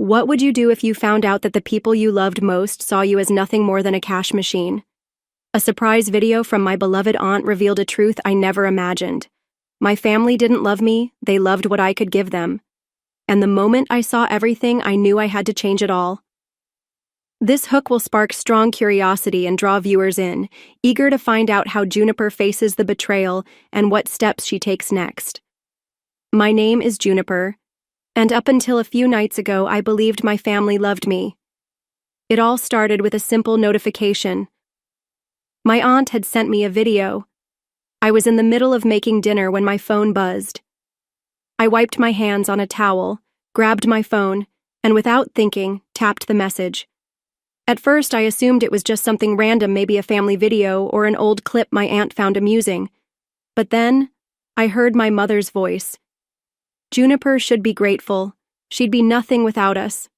What would you do if you found out that the people you loved most saw you as nothing more than a cash machine? A surprise video from my beloved aunt revealed a truth I never imagined. My family didn't love me, they loved what I could give them. And the moment I saw everything, I knew I had to change it all. This hook will spark strong curiosity and draw viewers in, eager to find out how Juniper faces the betrayal and what steps she takes next. My name is Juniper, and up until a few nights ago, I believed my family loved me. It all started with a simple notification. My aunt had sent me a video. I was in the middle of making dinner when my phone buzzed. I wiped my hands on a towel, grabbed my phone, and without thinking, tapped the message. At first, I assumed it was just something random, maybe a family video or an old clip my aunt found amusing. But then, I heard my mother's voice. Juniper should be grateful. She'd be nothing without us.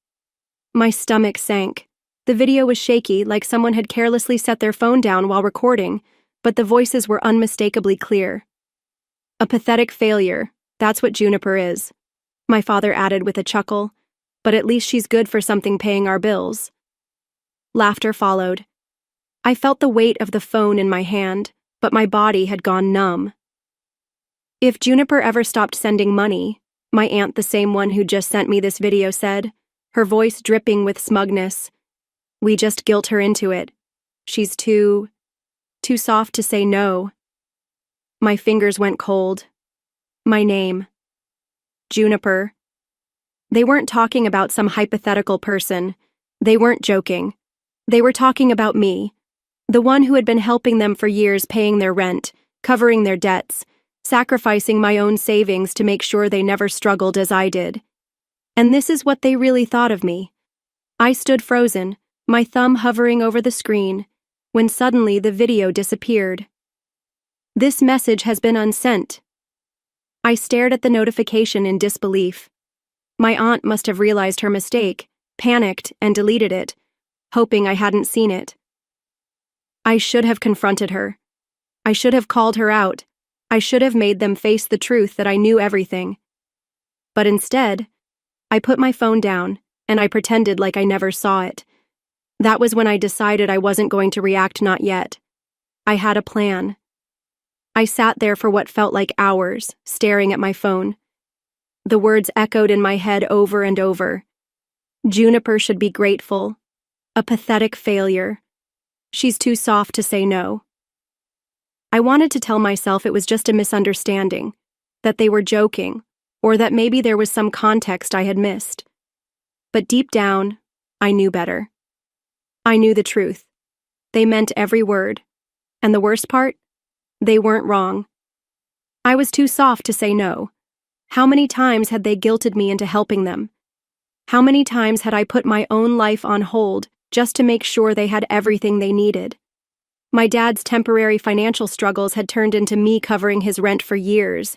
My stomach sank. The video was shaky, like someone had carelessly set their phone down while recording, but the voices were unmistakably clear. A pathetic failure, that's what Juniper is. My father added with a chuckle, but at least she's good for something paying our bills. Laughter followed. I felt the weight of the phone in my hand, but my body had gone numb. If Juniper ever stopped sending money, my aunt, the same one who just sent me this video, said, her voice dripping with smugness, we just guilt her into it. She's too soft to say no. My fingers went cold. My name. Juniper. They weren't talking about some hypothetical person. They weren't joking. They were talking about me, the one who had been helping them for years, paying their rent, covering their debts, sacrificing my own savings to make sure they never struggled as I did. And this is what they really thought of me. I stood frozen, my thumb hovering over the screen, when suddenly the video disappeared. This message has been unsent. I stared at the notification in disbelief. My aunt must have realized her mistake, panicked, and deleted it, hoping I hadn't seen it. I should have confronted her. I should have called her out. I should have made them face the truth that I knew everything. But instead, I put my phone down, and I pretended like I never saw it. That was when I decided I wasn't going to react, not yet. I had a plan. I sat there for what felt like hours, staring at my phone. The words echoed in my head over and over. Juniper should be grateful. A pathetic failure. She's too soft to say no. I wanted to tell myself it was just a misunderstanding, that they were joking, or that maybe there was some context I had missed. But deep down, I knew better. I knew the truth. They meant every word. And the worst part? They weren't wrong. I was too soft to say no. How many times had they guilted me into helping them? How many times had I put my own life on hold just to make sure they had everything they needed? My dad's temporary financial struggles had turned into me covering his rent for years.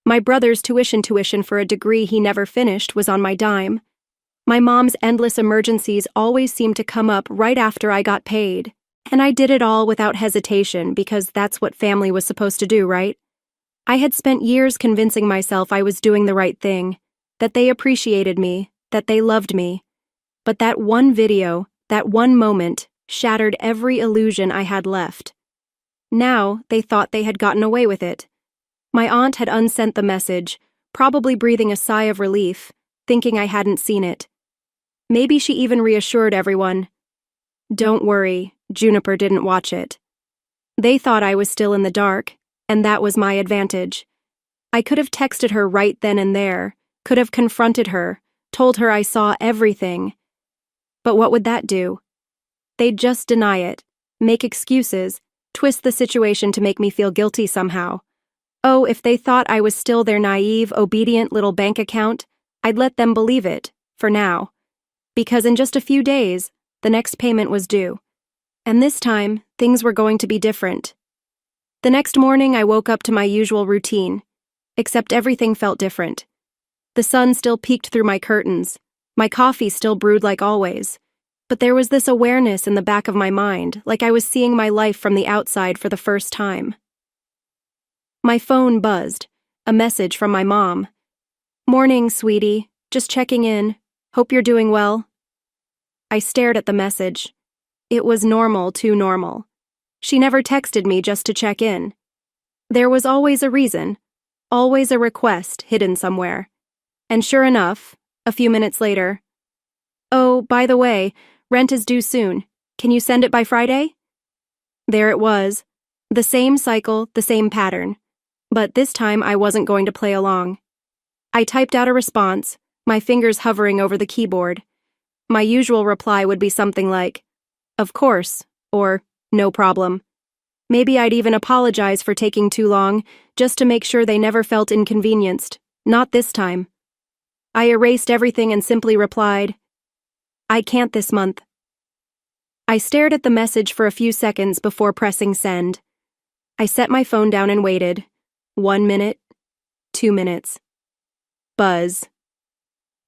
My brother's tuition for a degree he never finished was on my dime. My mom's endless emergencies always seemed to come up right after I got paid. And I did it all without hesitation because that's what family was supposed to do, right? I had spent years convincing myself I was doing the right thing, that they appreciated me, that they loved me. But that one video, that one moment, shattered every illusion I had left. Now, they thought they had gotten away with it. My aunt had unsent the message, probably breathing a sigh of relief, thinking I hadn't seen it. Maybe she even reassured everyone. Don't worry, Juniper didn't watch it. They thought I was still in the dark, and that was my advantage. I could have texted her right then and there, could have confronted her, told her I saw everything. But what would that do? They'd just deny it, make excuses, twist the situation to make me feel guilty somehow. Oh, if they thought I was still their naive, obedient little bank account, I'd let them believe it, for now. Because in just a few days, the next payment was due. And this time, things were going to be different. The next morning, I woke up to my usual routine, except everything felt different. The sun still peeked through my curtains, my coffee still brewed like always, but there was this awareness in the back of my mind, like I was seeing my life from the outside for the first time. My phone buzzed, a message from my mom. "Morning, sweetie. Just checking in. Hope you're doing well. I stared at the message. It was normal, too normal. She never texted me just to check in. There was always a reason, always a request hidden somewhere. And sure enough, a few minutes later, "Oh, by the way, rent is due soon. Can you send it by Friday?" There it was. The same cycle, the same pattern. But this time I wasn't going to play along. I typed out a response, my fingers hovering over the keyboard. My usual reply would be something like, "Of course," or "No problem." Maybe I'd even apologize for taking too long, just to make sure they never felt inconvenienced. Not this time. I erased everything and simply replied, "I can't this month." I stared at the message for a few seconds before pressing send. I set my phone down and waited. 1 minute, 2 minutes. Buzz.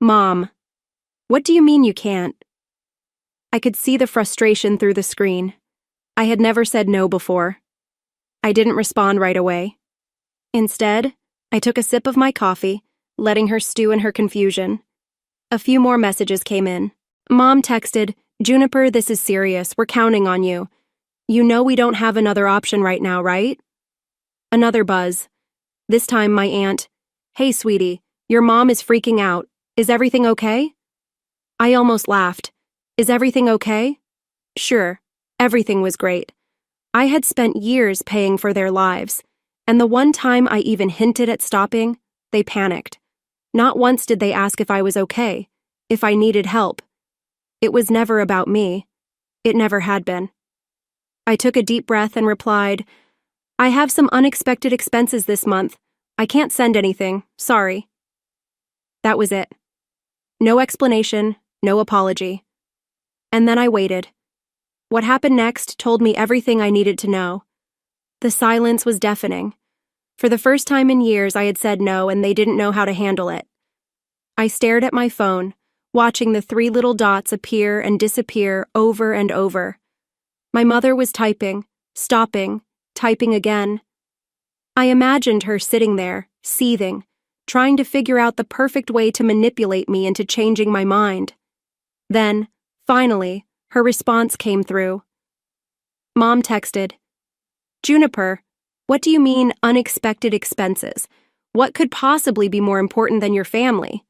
"Mom, what do you mean you can't?" I could see the frustration through the screen. I had never said no before. I didn't respond right away. Instead, I took a sip of my coffee, letting her stew in her confusion. A few more messages came in. Mom texted, "Juniper, this is serious. We're counting on you. You know we don't have another option right now, right?" Another buzz. This time my aunt, "Hey, sweetie, your mom is freaking out. Is everything okay?" I almost laughed. Is everything okay? Sure, everything was great. I had spent years paying for their lives, and the one time I even hinted at stopping, they panicked. Not once did they ask if I was okay, if I needed help. It was never about me. It never had been. I took a deep breath and replied, "I have some unexpected expenses this month. I can't send anything, sorry." That was it. No explanation, no apology. And then I waited. What happened next told me everything I needed to know. The silence was deafening. For the first time in years, I had said no, and they didn't know how to handle it. I stared at my phone, watching the 3 little dots appear and disappear over and over. My mother was typing, stopping, typing again. I imagined her sitting there, seething, trying to figure out the perfect way to manipulate me into changing my mind. Then, finally, her response came through. Mom texted, "Juniper, what do you mean unexpected expenses? What could possibly be more important than your family?"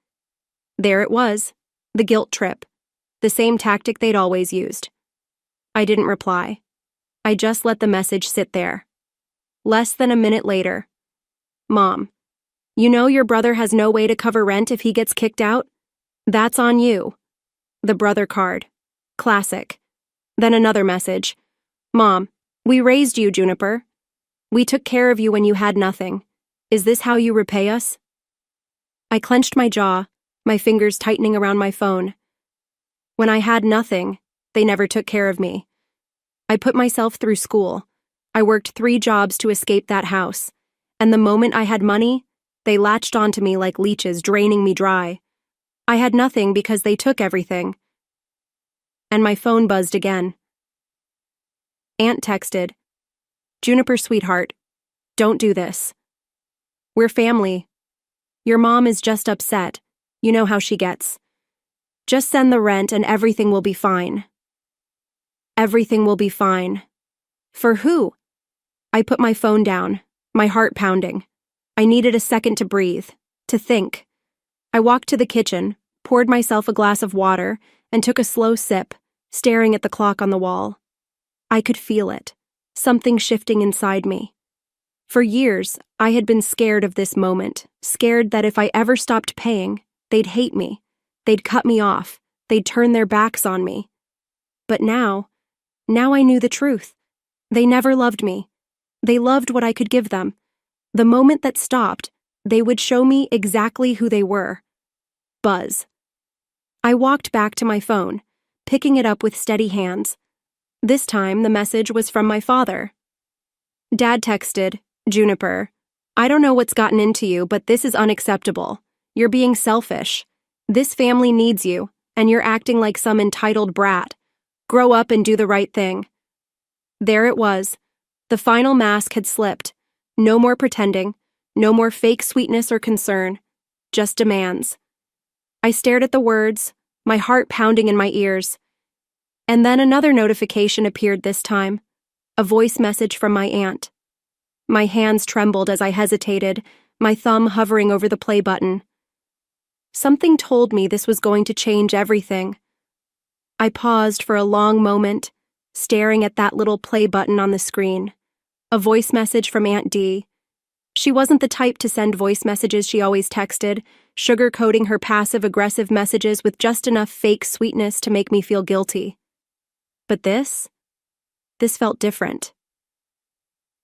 There it was, the guilt trip, the same tactic they'd always used. I didn't reply. I just let the message sit there. Less than a minute later, "Mom, you know your brother has no way to cover rent if he gets kicked out? That's on you." The brother card. Classic. Then another message. "Mom, we raised you, Juniper. We took care of you when you had nothing. Is this how you repay us?" I clenched my jaw, my fingers tightening around my phone. When I had nothing, they never took care of me. I put myself through school. I worked 3 jobs to escape that house. And the moment I had money, they latched onto me like leeches, draining me dry. I had nothing because they took everything. And my phone buzzed again. Aunt texted, "Juniper, sweetheart, don't do this. We're family. Your mom is just upset. You know how she gets. Just send the rent and everything will be fine." Everything will be fine. For who? I put my phone down, my heart pounding. I needed a second to breathe, to think. I walked to the kitchen, poured myself a glass of water, and took a slow sip, staring at the clock on the wall. I could feel it, something shifting inside me. For years, I had been scared of this moment, scared that if I ever stopped paying, they'd hate me, they'd cut me off, they'd turn their backs on me. But now I knew the truth. They never loved me. They loved what I could give them. The moment that stopped, they would show me exactly who they were. Buzz. I walked back to my phone, picking it up with steady hands. This time, the message was from my father. Dad texted, "Juniper, I don't know what's gotten into you, but this is unacceptable. You're being selfish. This family needs you, and you're acting like some entitled brat. Grow up and do the right thing." There it was. The final mask had slipped. No more pretending, no more fake sweetness or concern, just demands. I stared at the words, my heart pounding in my ears. And then another notification appeared this time, a voice message from my aunt. My hands trembled as I hesitated, my thumb hovering over the play button. Something told me this was going to change everything. I paused for a long moment, staring at that little play button on the screen. A voice message from Aunt D. She wasn't the type to send voice messages she always texted, sugarcoating her passive-aggressive messages with just enough fake sweetness to make me feel guilty. But this felt different.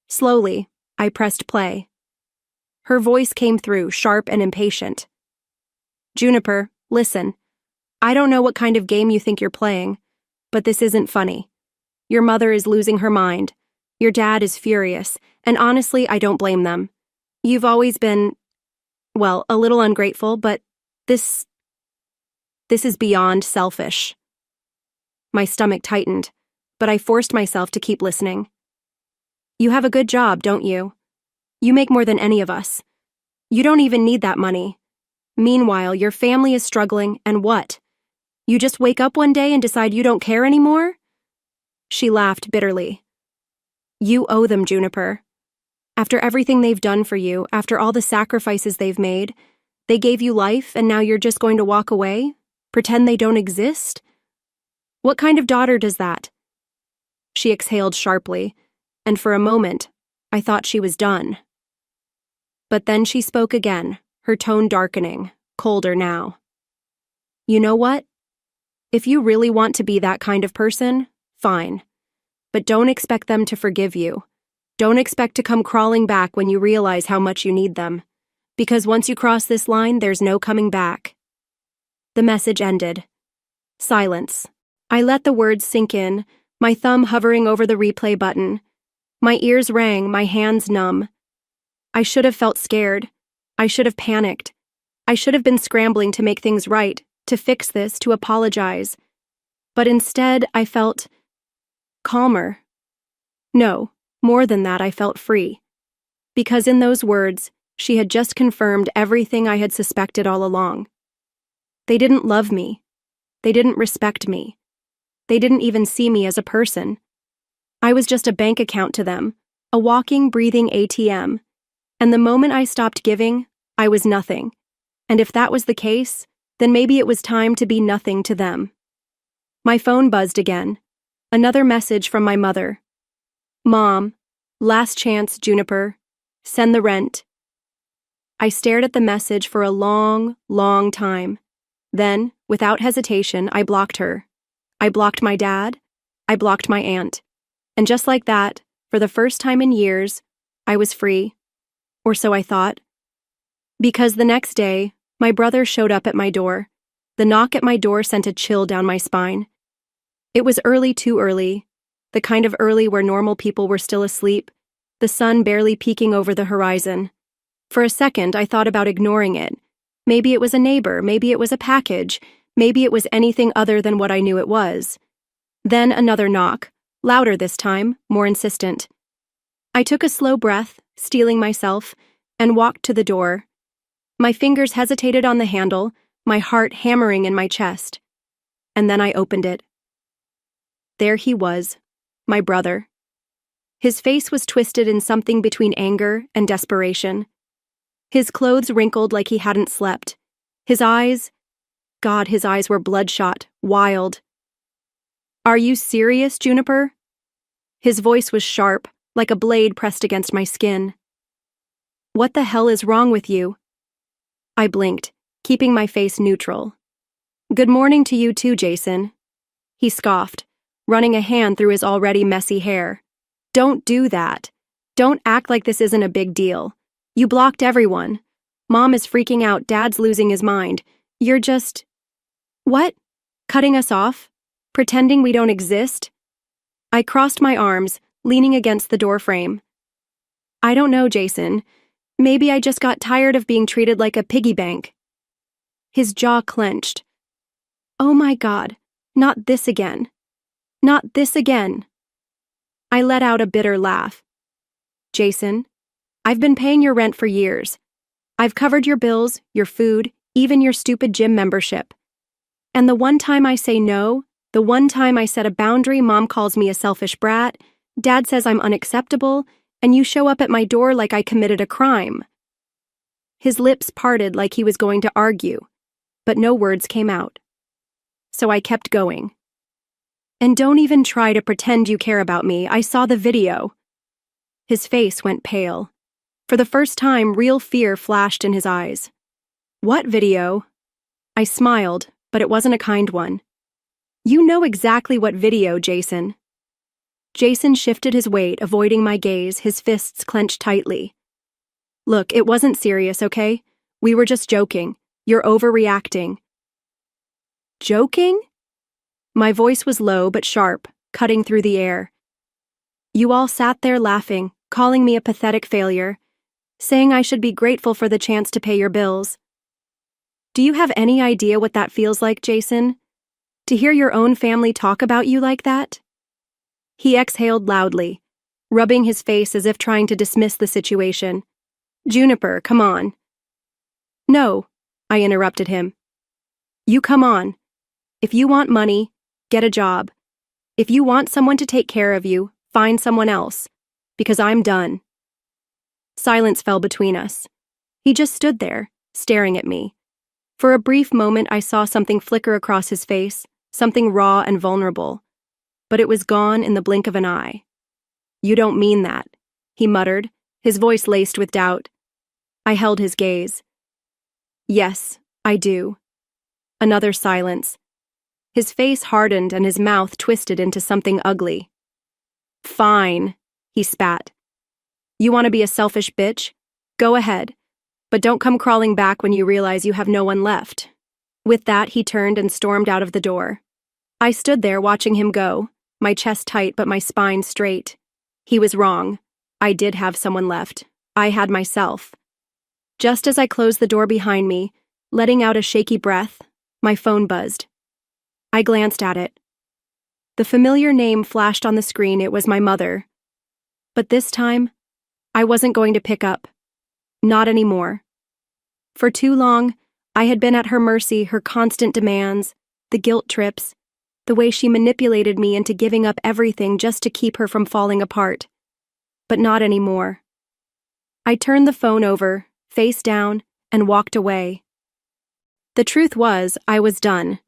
Slowly, I pressed play. Her voice came through, sharp and impatient. "Juniper, listen. I don't know what kind of game you think you're playing, but this isn't funny. Your mother is losing her mind. Your dad is furious, and honestly, I don't blame them. You've always been, well, a little ungrateful, but this is beyond selfish." My stomach tightened, but I forced myself to keep listening. "You have a good job, don't you? You make more than any of us. You don't even need that money. Meanwhile, your family is struggling, and what? You just wake up one day and decide you don't care anymore?" She laughed bitterly. "You owe them, Juniper. After everything they've done for you, after all the sacrifices they've made, they gave you life and now you're just going to walk away? Pretend they don't exist? What kind of daughter does that?" She exhaled sharply, and for a moment, I thought she was done. But then she spoke again, her tone darkening, colder now. "You know what? If you really want to be that kind of person, fine. But don't expect them to forgive you. Don't expect to come crawling back when you realize how much you need them. Because once you cross this line, there's no coming back." The message ended. Silence. I let the words sink in, my thumb hovering over the replay button. My ears rang, my hands numb. I should have felt scared. I should have panicked. I should have been scrambling to make things right, to fix this, to apologize. But instead, I felt calmer. No, more than that, I felt free. Because in those words, she had just confirmed everything I had suspected all along. They didn't love me. They didn't respect me. They didn't even see me as a person. I was just a bank account to them, a walking, breathing ATM. And the moment I stopped giving, I was nothing. And if that was the case, then maybe it was time to be nothing to them. My phone buzzed again. Another message from my mother. "Mom, last chance, Juniper. Send the rent." I stared at the message for a long, long time. Then, without hesitation, I blocked her. I blocked my dad. I blocked my aunt. And just like that, for the first time in years, I was free. Or so I thought. Because the next day, my brother showed up at my door. The knock at my door sent a chill down my spine. It was early, too early. The kind of early where normal people were still asleep, the sun barely peeking over the horizon. For a second, I thought about ignoring it. Maybe it was a neighbor, maybe it was a package, maybe it was anything other than what I knew it was. Then another knock, louder this time, more insistent. I took a slow breath, steeling myself, and walked to the door. My fingers hesitated on the handle, my heart hammering in my chest. And then I opened it. There he was, my brother. His face was twisted in something between anger and desperation. His clothes wrinkled like he hadn't slept. His eyes, God, his eyes were bloodshot, wild. "Are you serious, Juniper?" His voice was sharp, like a blade pressed against my skin. "What the hell is wrong with you?" I blinked, keeping my face neutral. "Good morning to you too, Jason." He scoffed, running a hand through his already messy hair. "Don't do that. Don't act like this isn't a big deal. You blocked everyone. Mom is freaking out, Dad's losing his mind. You're just... What? Cutting us off? Pretending we don't exist?" I crossed my arms, leaning against the doorframe. "I don't know, Jason. Maybe I just got tired of being treated like a piggy bank." His jaw clenched. "Oh my God, not this again. Not this again." I let out a bitter laugh. "Jason, I've been paying your rent for years. I've covered your bills, your food, even your stupid gym membership. And the one time I say no, the one time I set a boundary, Mom calls me a selfish brat, Dad says I'm unacceptable, and you show up at my door like I committed a crime. His lips parted like he was going to argue, but no words came out. So I kept going. And don't even try to pretend you care about me. I saw the video. His face went pale. For the first time, real fear flashed in his eyes. What video? I smiled, but it wasn't a kind one. You know exactly what video, Jason. Jason shifted his weight, avoiding my gaze, his fists clenched tightly. Look, it wasn't serious, okay? We were just joking. You're overreacting. Joking? My voice was low but sharp, cutting through the air. You all sat there laughing, calling me a pathetic failure, saying I should be grateful for the chance to pay your bills. Do you have any idea what that feels like, Jason? To hear your own family talk about you like that? He exhaled loudly, rubbing his face as if trying to dismiss the situation. Juniper, come on. No, I interrupted him. You come on. If you want money, get a job. If you want someone to take care of you, find someone else. Because I'm done. Silence fell between us. He just stood there, staring at me. For a brief moment, I saw something flicker across his face, something raw and vulnerable. But it was gone in the blink of an eye. You don't mean that, he muttered, his voice laced with doubt. I held his gaze. Yes, I do. Another silence. His face hardened and his mouth twisted into something ugly. Fine, he spat. You want to be a selfish bitch? Go ahead. But don't come crawling back when you realize you have no one left. With that, he turned and stormed out of the door. I stood there watching him go, my chest tight but my spine straight. He was wrong. I did have someone left. I had myself. Just as I closed the door behind me, letting out a shaky breath, my phone buzzed. I glanced at it. The familiar name flashed on the screen. It was my mother. But this time, I wasn't going to pick up. Not anymore. For too long, I had been at her mercy, her constant demands, the guilt trips, the way she manipulated me into giving up everything just to keep her from falling apart. But not anymore. I turned the phone over, face down, and walked away. The truth was, I was done.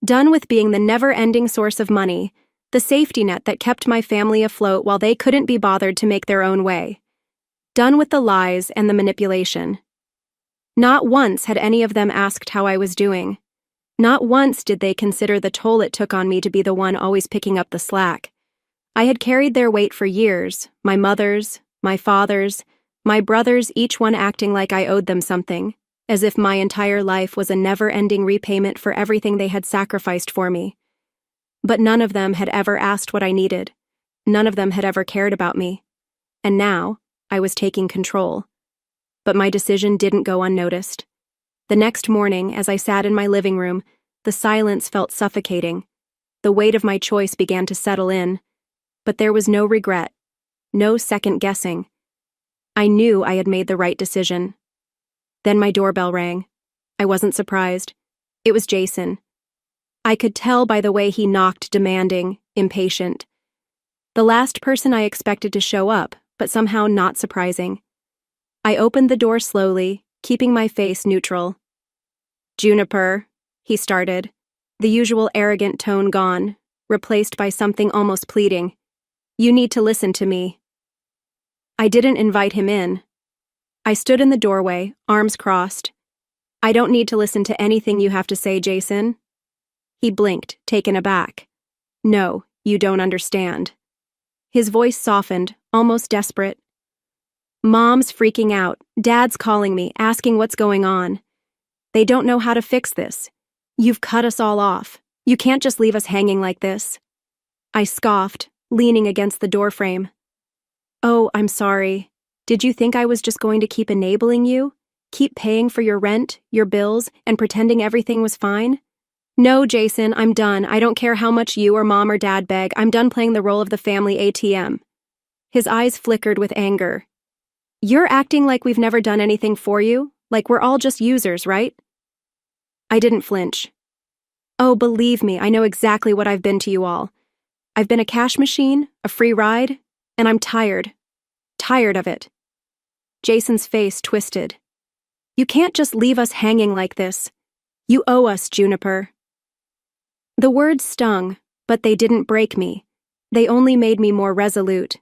Done with being the never-ending source of money, the safety net that kept my family afloat while they couldn't be bothered to make their own way. Done with the lies and the manipulation. Not once had any of them asked how I was doing. Not once did they consider the toll it took on me to be the one always picking up the slack. I had carried their weight for years, my mother's, my father's, my brothers, each one acting like I owed them something, as if my entire life was a never-ending repayment for everything they had sacrificed for me. But none of them had ever asked what I needed. None of them had ever cared about me. And now, I was taking control. But my decision didn't go unnoticed. The next morning, as I sat in my living room, the silence felt suffocating. The weight of my choice began to settle in. But there was no regret, no second guessing. I knew I had made the right decision. Then my doorbell rang. I wasn't surprised. It was Jason. I could tell by the way he knocked, demanding, impatient. The last person I expected to show up, but somehow not surprising. I opened the door slowly, keeping my face neutral. Juniper, he started, the usual arrogant tone gone, replaced by something almost pleading. You need to listen to me. I didn't invite him in. I stood in the doorway, arms crossed. I don't need to listen to anything you have to say, Jason. He blinked, taken aback. No, you don't understand. His voice softened, almost desperate. Mom's freaking out. Dad's calling me, asking what's going on. They don't know how to fix this. You've cut us all off. You can't just leave us hanging like this. I scoffed, leaning against the doorframe. Oh, I'm sorry. Did you think I was just going to keep enabling you? Keep paying for your rent, your bills, and pretending everything was fine? No, Jason, I'm done. I don't care how much you or Mom or Dad beg. I'm done playing the role of the family ATM. His eyes flickered with anger. You're acting like we've never done anything for you, like we're all just users, right? I didn't flinch. Oh, believe me, I know exactly what I've been to you all. I've been a cash machine, a free ride, and I'm tired. Tired of it. Jason's face twisted. You can't just leave us hanging like this. You owe us, Juniper. The words stung, but they didn't break me. They only made me more resolute.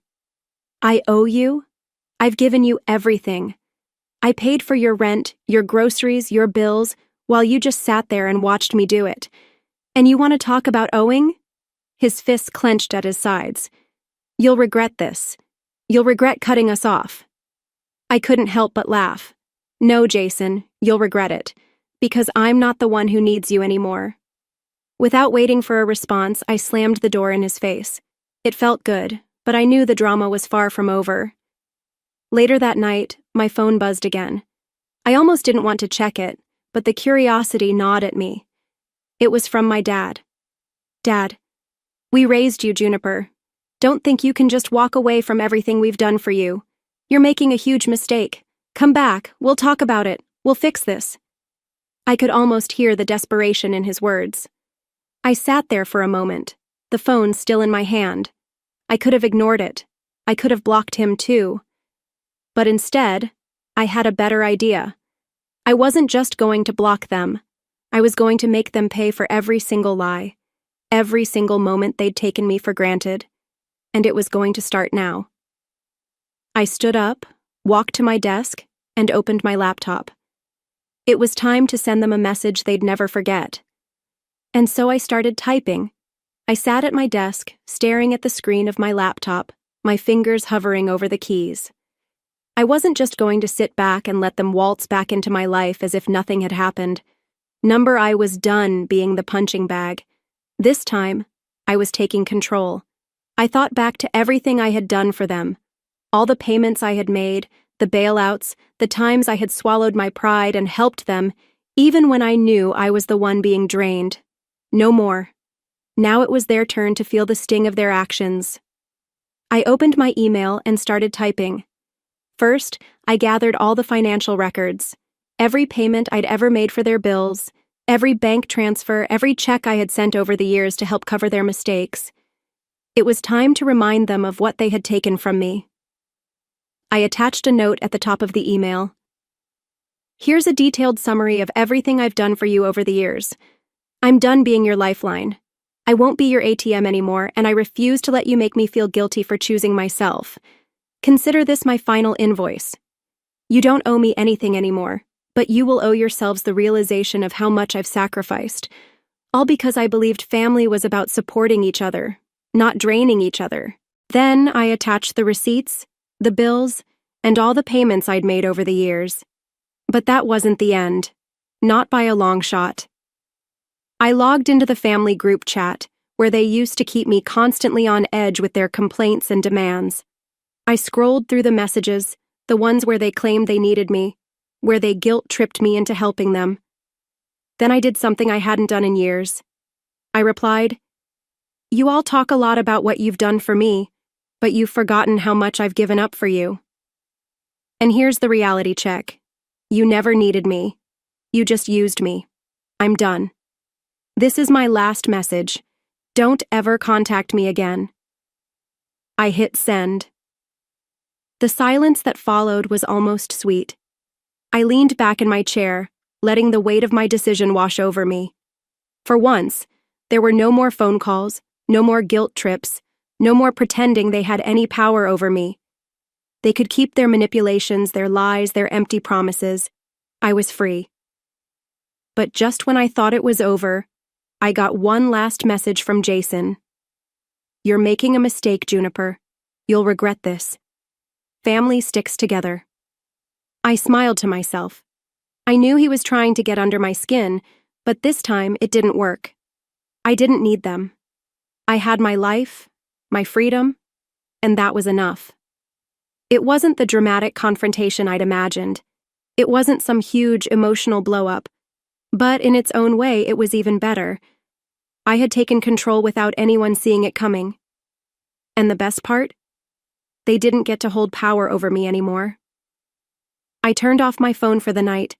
I owe you? I've given you everything. I paid for your rent, your groceries, your bills, while you just sat there and watched me do it. And you want to talk about owing? His fists clenched at his sides. You'll regret this. You'll regret cutting us off. I couldn't help but laugh. No, Jason, you'll regret it. Because I'm not the one who needs you anymore. Without waiting for a response, I slammed the door in his face. It felt good, but I knew the drama was far from over. Later that night, my phone buzzed again. I almost didn't want to check it, but the curiosity gnawed at me. It was from my dad. Dad, we raised you, Juniper. Don't think you can just walk away from everything we've done for you. You're making a huge mistake. Come back, we'll talk about it, we'll fix this. I could almost hear the desperation in his words. I sat there for a moment, the phone still in my hand. I could have ignored it. I could have blocked him too. But instead, I had a better idea. I wasn't just going to block them. I was going to make them pay for every single lie, every single moment they'd taken me for granted, and it was going to start now. I stood up, walked to my desk, and opened my laptop. It was time to send them a message they'd never forget. And so I started typing. I sat at my desk, staring at the screen of my laptop, my fingers hovering over the keys. I wasn't just going to sit back and let them waltz back into my life as if nothing had happened. I was done being the punching bag. This time, I was taking control. I thought back to everything I had done for them, all the payments I had made, the bailouts, the times I had swallowed my pride and helped them, even when I knew I was the one being drained. No more. Now it was their turn to feel the sting of their actions. I opened my email and started typing. First, I gathered all the financial records, every payment I'd ever made for their bills, every bank transfer, every check I had sent over the years to help cover their mistakes. It was time to remind them of what they had taken from me. I attached a note at the top of the email. Here's a detailed summary of everything I've done for you over the years. I'm done being your lifeline. I won't be your ATM anymore, and I refuse to let you make me feel guilty for choosing myself. Consider this my final invoice. You don't owe me anything anymore, but you will owe yourselves the realization of how much I've sacrificed, all because I believed family was about supporting each other, not draining each other. Then I attached the receipts, the bills, and all the payments I'd made over the years. But that wasn't the end. Not by a long shot. I logged into the family group chat, where they used to keep me constantly on edge with their complaints and demands. I scrolled through the messages, the ones where they claimed they needed me, where they guilt-tripped me into helping them. Then I did something I hadn't done in years. I replied, "You all talk a lot about what you've done for me, but you've forgotten how much I've given up for you. And here's the reality check. You never needed me. You just used me. I'm done. This is my last message. Don't ever contact me again." I hit send. The silence that followed was almost sweet. I leaned back in my chair, letting the weight of my decision wash over me. For once, there were no more phone calls, no more guilt trips, no more pretending they had any power over me. They could keep their manipulations, their lies, their empty promises. I was free. But just when I thought it was over, I got one last message from Jason. "You're making a mistake, Juniper. You'll regret this. Family sticks together." I smiled to myself. I knew he was trying to get under my skin, but this time it didn't work. I didn't need them. I had my life, my freedom, and that was enough. It wasn't the dramatic confrontation I'd imagined. It wasn't some huge emotional blow-up. But in its own way, it was even better. I had taken control without anyone seeing it coming. And the best part? They didn't get to hold power over me anymore. I turned off my phone for the night,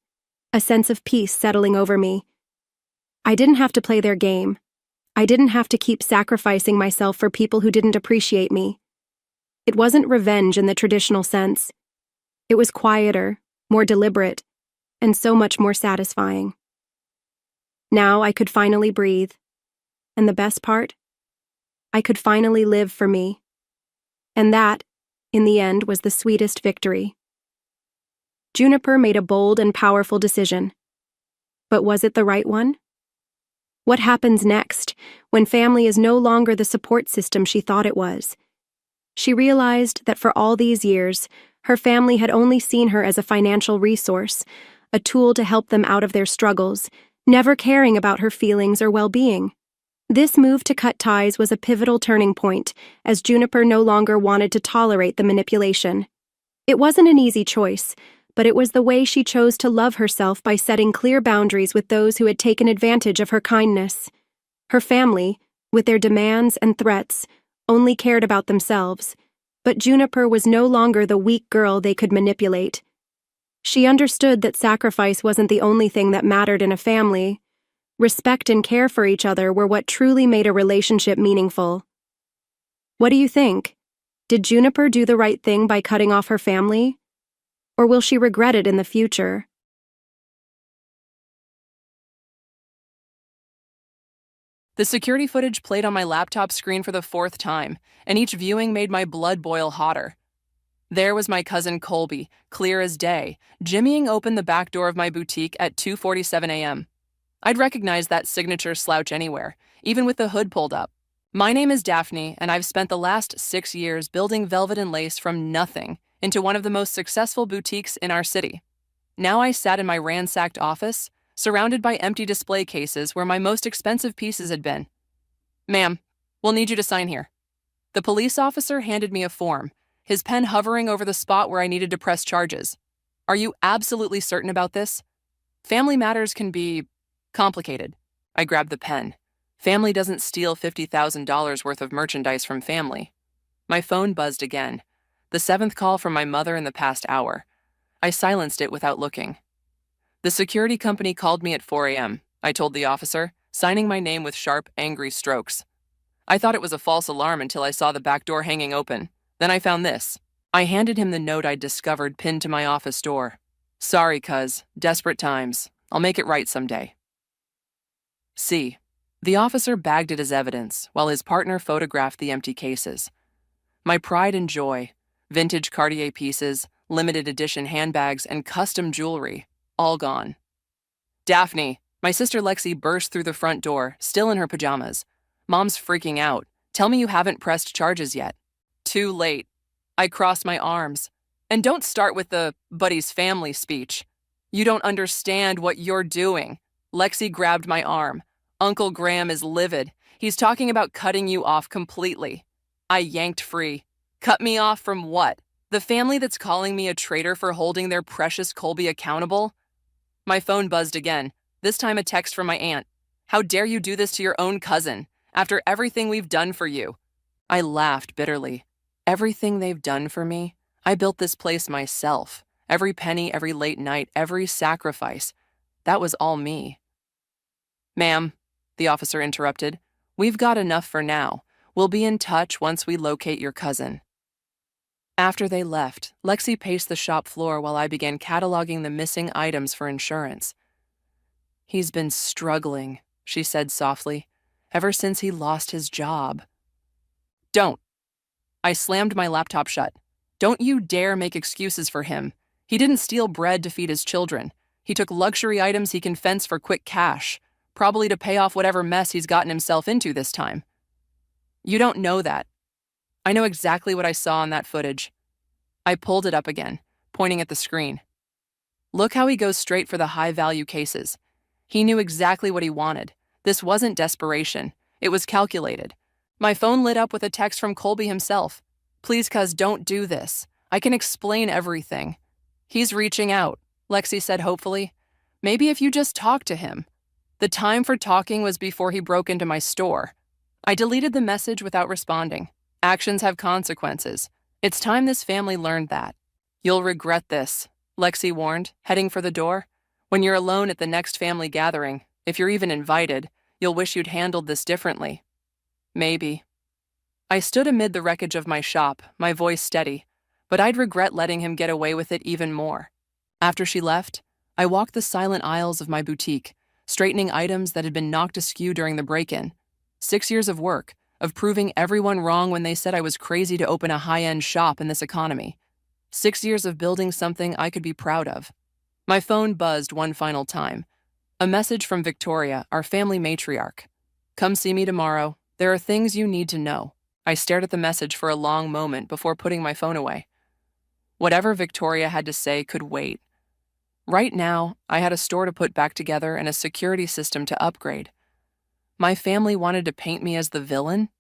a sense of peace settling over me. I didn't have to play their game. I didn't have to keep sacrificing myself for people who didn't appreciate me. It wasn't revenge in the traditional sense. It was quieter, more deliberate, and so much more satisfying. Now I could finally breathe. And the best part? I could finally live for me. And that, in the end, was the sweetest victory. Juniper made a bold and powerful decision. But was it the right one? What happens next, when family is no longer the support system she thought it was? She realized that for all these years, her family had only seen her as a financial resource, a tool to help them out of their struggles, never caring about her feelings or well-being. This move to cut ties was a pivotal turning point, as Juniper no longer wanted to tolerate the manipulation. It wasn't an easy choice, but it was the way she chose to love herself by setting clear boundaries with those who had taken advantage of her kindness. Her family, with their demands and threats, only cared about themselves, but Juniper was no longer the weak girl they could manipulate. She understood that sacrifice wasn't the only thing that mattered in a family. Respect and care for each other were what truly made a relationship meaningful. What do you think? Did Juniper do the right thing by cutting off her family? Or will she regret it in the future? The security footage played on my laptop screen for the fourth time, and each viewing made my blood boil hotter. There was my cousin Colby, clear as day, jimmying open the back door of my boutique at 2:47 a.m. I'd recognize that signature slouch anywhere, even with the hood pulled up. My name is Daphne, and I've spent the last 6 years building velvet and lace from nothing into one of the most successful boutiques in our city. Now I sat in my ransacked office, surrounded by empty display cases where my most expensive pieces had been. "Ma'am, we'll need you to sign here." The police officer handed me a form, his pen hovering over the spot where I needed to press charges. "Are you absolutely certain about this? Family matters can be complicated." I grabbed the pen. Family doesn't steal $50,000 worth of merchandise from family. My phone buzzed again, the 7th call from my mother in the past hour. I silenced it without looking. "The security company called me at 4 a.m., I told the officer, signing my name with sharp, angry strokes. I thought it was a false alarm until I saw the back door hanging open. Then I found this. I handed him the note I'd discovered pinned to my office door. "Sorry, cuz. Desperate times. I'll make it right someday." See, the officer bagged it as evidence, while his partner photographed the empty cases. My pride and joy, vintage Cartier pieces, limited edition handbags, and custom jewelry, all gone. "Daphne," my sister Lexi burst through the front door, still in her pajamas. "Mom's freaking out. Tell me you haven't pressed charges yet." Too late. I crossed my arms. "And don't start with the buddy's family speech. You don't understand what you're doing." Lexi grabbed my arm. "Uncle Graham is livid. He's talking about cutting you off completely." I yanked free. "Cut me off from what? The family that's calling me a traitor for holding their precious Colby accountable?" My phone buzzed again, this time a text from my aunt. "How dare you do this to your own cousin, after everything we've done for you?" I laughed bitterly. Everything they've done for me? I built this place myself. Every penny, every late night, every sacrifice. That was all me. "Ma'am," the officer interrupted, "we've got enough for now. We'll be in touch once we locate your cousin." After they left, Lexi paced the shop floor while I began cataloging the missing items for insurance. "He's been struggling," she said softly, "ever since he lost his job." "Don't." I slammed my laptop shut. "Don't you dare make excuses for him. He didn't steal bread to feed his children. He took luxury items he can fence for quick cash, probably to pay off whatever mess he's gotten himself into this time." "You don't know that. I know exactly what I saw on that footage." I pulled it up again, pointing at the screen. "Look how he goes straight for the high-value cases. He knew exactly what he wanted. This wasn't desperation. It was calculated." My phone lit up with a text from Colby himself. "Please, cuz, don't do this. I can explain everything." "He's reaching out," Lexi said hopefully. "Maybe if you just talk to him." The time for talking was before he broke into my store. I deleted the message without responding. Actions have consequences. It's time this family learned that. "You'll regret this," Lexi warned, heading for the door. "When you're alone at the next family gathering, If you're even invited, you'll wish you'd handled this differently. Maybe. I stood amid the wreckage of my shop, my voice steady, but I'd regret letting him get away with it even more. After she left, I walked the silent aisles of my boutique, straightening items that had been knocked askew during the break-in. 6 years of work, of proving everyone wrong when they said I was crazy to open a high-end shop in this economy. 6 years of building something I could be proud of. My phone buzzed one final time. A message from Victoria, our family matriarch. Come see me tomorrow. There are things you need to know. I stared at the message for a long moment before putting my phone away. Whatever Victoria had to say could wait. Right now, I had a store to put back together and a security system to upgrade. My family wanted to paint me as the villain?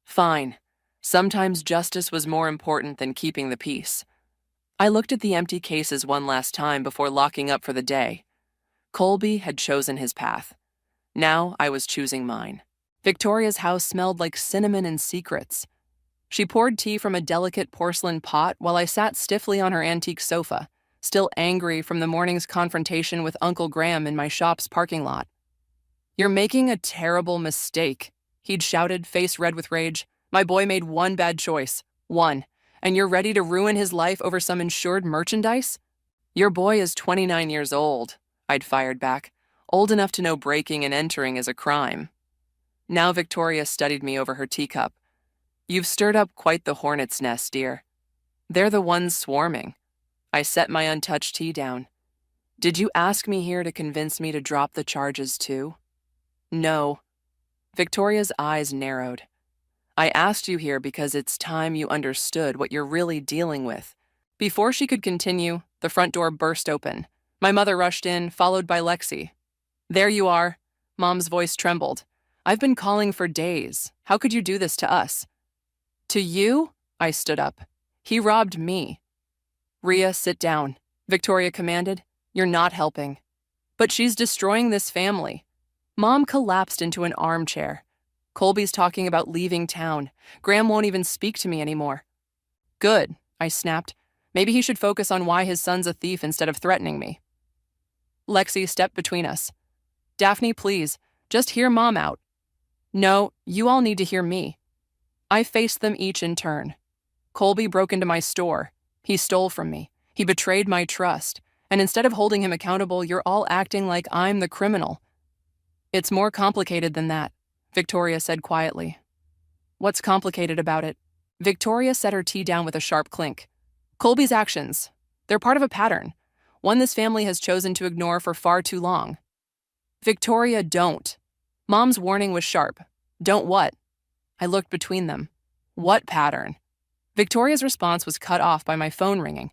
Fine. Sometimes justice was more important than keeping the peace. I looked at the empty cases one last time before locking up for the day. Colby had chosen his path. Now I was choosing mine. Victoria's house smelled like cinnamon and secrets. She poured tea from a delicate porcelain pot while I sat stiffly on her antique sofa, still angry from the morning's confrontation with Uncle Graham in my shop's parking lot. You're making a terrible mistake, he'd shouted, face red with rage. My boy made one bad choice. One. And you're ready to ruin his life over some insured merchandise? Your boy is 29 years old, I'd fired back, old enough to know breaking and entering is a crime. Now Victoria studied me over her teacup. You've stirred up quite the hornet's nest, dear. They're the ones swarming. I set my untouched tea down. Did you ask me here to convince me to drop the charges too? No. Victoria's eyes narrowed. I asked you here because it's time you understood what you're really dealing with. Before she could continue, the front door burst open. My mother rushed in, followed by Lexi. There you are. Mom's voice trembled. I've been calling for days. How could you do this to us? To you? I stood up. He robbed me. Rhea, sit down, Victoria commanded. You're not helping. But she's destroying this family. Mom collapsed into an armchair. Colby's talking about leaving town. Graham won't even speak to me anymore. Good, I snapped. Maybe he should focus on why his son's a thief instead of threatening me. Lexi stepped between us. Daphne, please, just hear Mom out. No, you all need to hear me. I faced them each in turn. Colby broke into my store. He stole from me. He betrayed my trust. And instead of holding him accountable, you're all acting like I'm the criminal. It's more complicated than that, Victoria said quietly. What's complicated about it? Victoria set her tea down with a sharp clink. Colby's actions. They're part of a pattern, one this family has chosen to ignore for far too long. Victoria, don't. Mom's warning was sharp. Don't what? I looked between them. What pattern? Victoria's response was cut off by my phone ringing.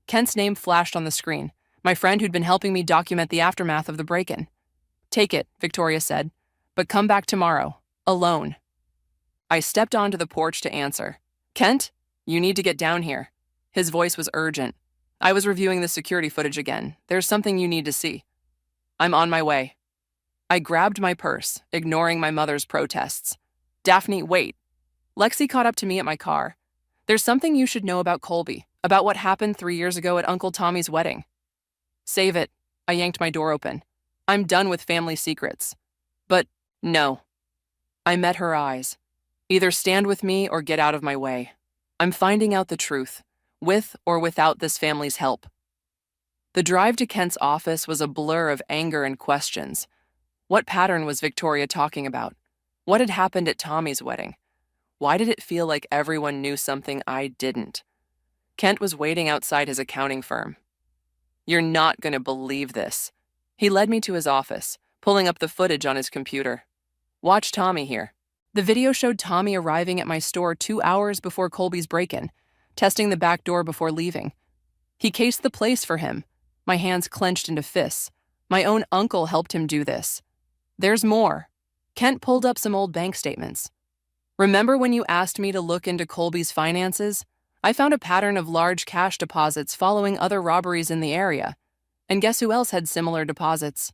Kent's name flashed on the screen, my friend who'd been helping me document the aftermath of the break-in. Take it, Victoria said, but come back tomorrow, alone. I stepped onto the porch to answer. Kent, you need to get down here. His voice was urgent. I was reviewing the security footage again. There's something you need to see. I'm on my way. I grabbed my purse, ignoring my mother's protests. Daphne, wait. Lexi caught up to me at my car. There's something you should know about Colby, about what happened 3 years ago at Uncle Tommy's wedding. Save it. I yanked my door open. I'm done with family secrets. But no. I met her eyes. Either stand with me or get out of my way. I'm finding out the truth, with or without this family's help. The drive to Kent's office was a blur of anger and questions. What pattern was Victoria talking about? What had happened at Tommy's wedding? Why did it feel like everyone knew something I didn't? Kent was waiting outside his accounting firm. You're not going to believe this. He led me to his office, pulling up the footage on his computer. Watch Tommy here. The video showed Tommy arriving at my store 2 hours before Colby's break-in, testing the back door before leaving. He cased the place for him. My hands clenched into fists. My own uncle helped him do this. There's more. Kent pulled up some old bank statements. Remember when you asked me to look into Colby's finances? I found a pattern of large cash deposits following other robberies in the area. And guess who else had similar deposits?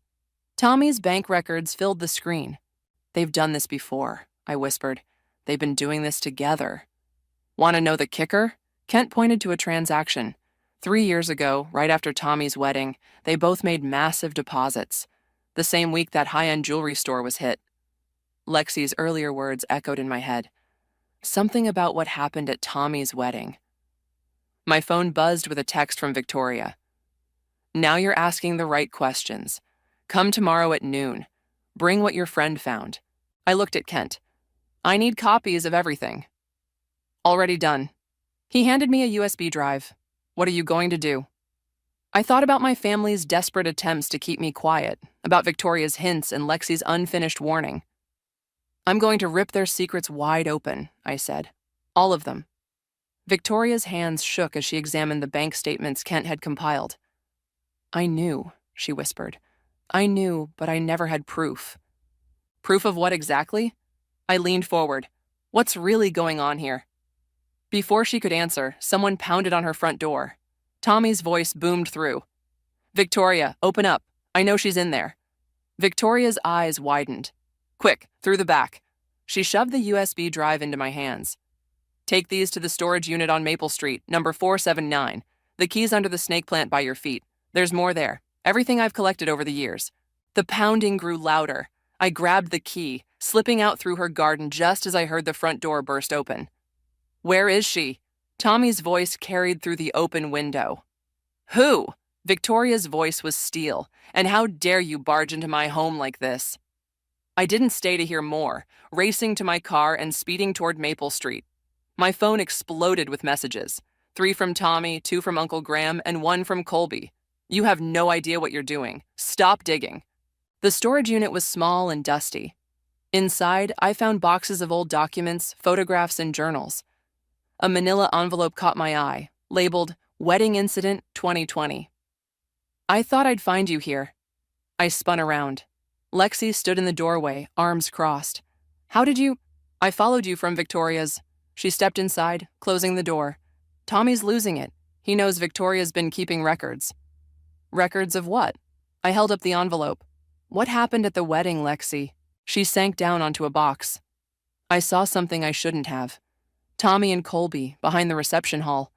Tommy's bank records filled the screen. They've done this before, I whispered. They've been doing this together. Want to know the kicker? Kent pointed to a transaction. 3 years ago, right after Tommy's wedding, they both made massive deposits. the same week that high-end jewelry store was hit. Lexi's earlier words echoed in my head. Something about what happened at Tommy's wedding. My phone buzzed with a text from Victoria. Now you're asking the right questions. Come tomorrow at noon. Bring what your friend found. I looked at Kent. I need copies of everything. Already done. He handed me a USB drive. What are you going to do? I thought about my family's desperate attempts to keep me quiet, about Victoria's hints and Lexi's unfinished warning. I'm going to rip their secrets wide open, I said. All of them. Victoria's hands shook as she examined the bank statements Kent had compiled. I knew, she whispered. I knew, but I never had proof. Proof of what exactly? I leaned forward. What's really going on here? Before she could answer, someone pounded on her front door. Tommy's voice boomed through. Victoria, open up. I know she's in there. Victoria's eyes widened. Quick, through the back. She shoved the USB drive into my hands. Take these to the storage unit on Maple Street, number 479. The key's under the snake plant by your feet. There's more there. Everything I've collected over the years. The pounding grew louder. I grabbed the key, slipping out through her garden just as I heard the front door burst open. Where is she? Tommy's voice carried through the open window. Who? Victoria's voice was steel. And how dare you barge into my home like this? I didn't stay to hear more, racing to my car and speeding toward Maple Street. My phone exploded with messages. 3 from Tommy, 2 from Uncle Graham, and 1 from Colby. You have no idea what you're doing. Stop digging. The storage unit was small and dusty. Inside, I found boxes of old documents, photographs, and journals. A manila envelope caught my eye, labeled Wedding Incident 2020. I thought I'd find you here. I spun around. Lexi stood in the doorway, arms crossed. How did you? I followed you from Victoria's. She stepped inside, closing the door. Tommy's losing it. He knows Victoria's been keeping records. Records of what? I held up the envelope. What happened at the wedding, Lexi? She sank down onto a box. I saw something I shouldn't have. Tommy and Colby, behind the reception hall.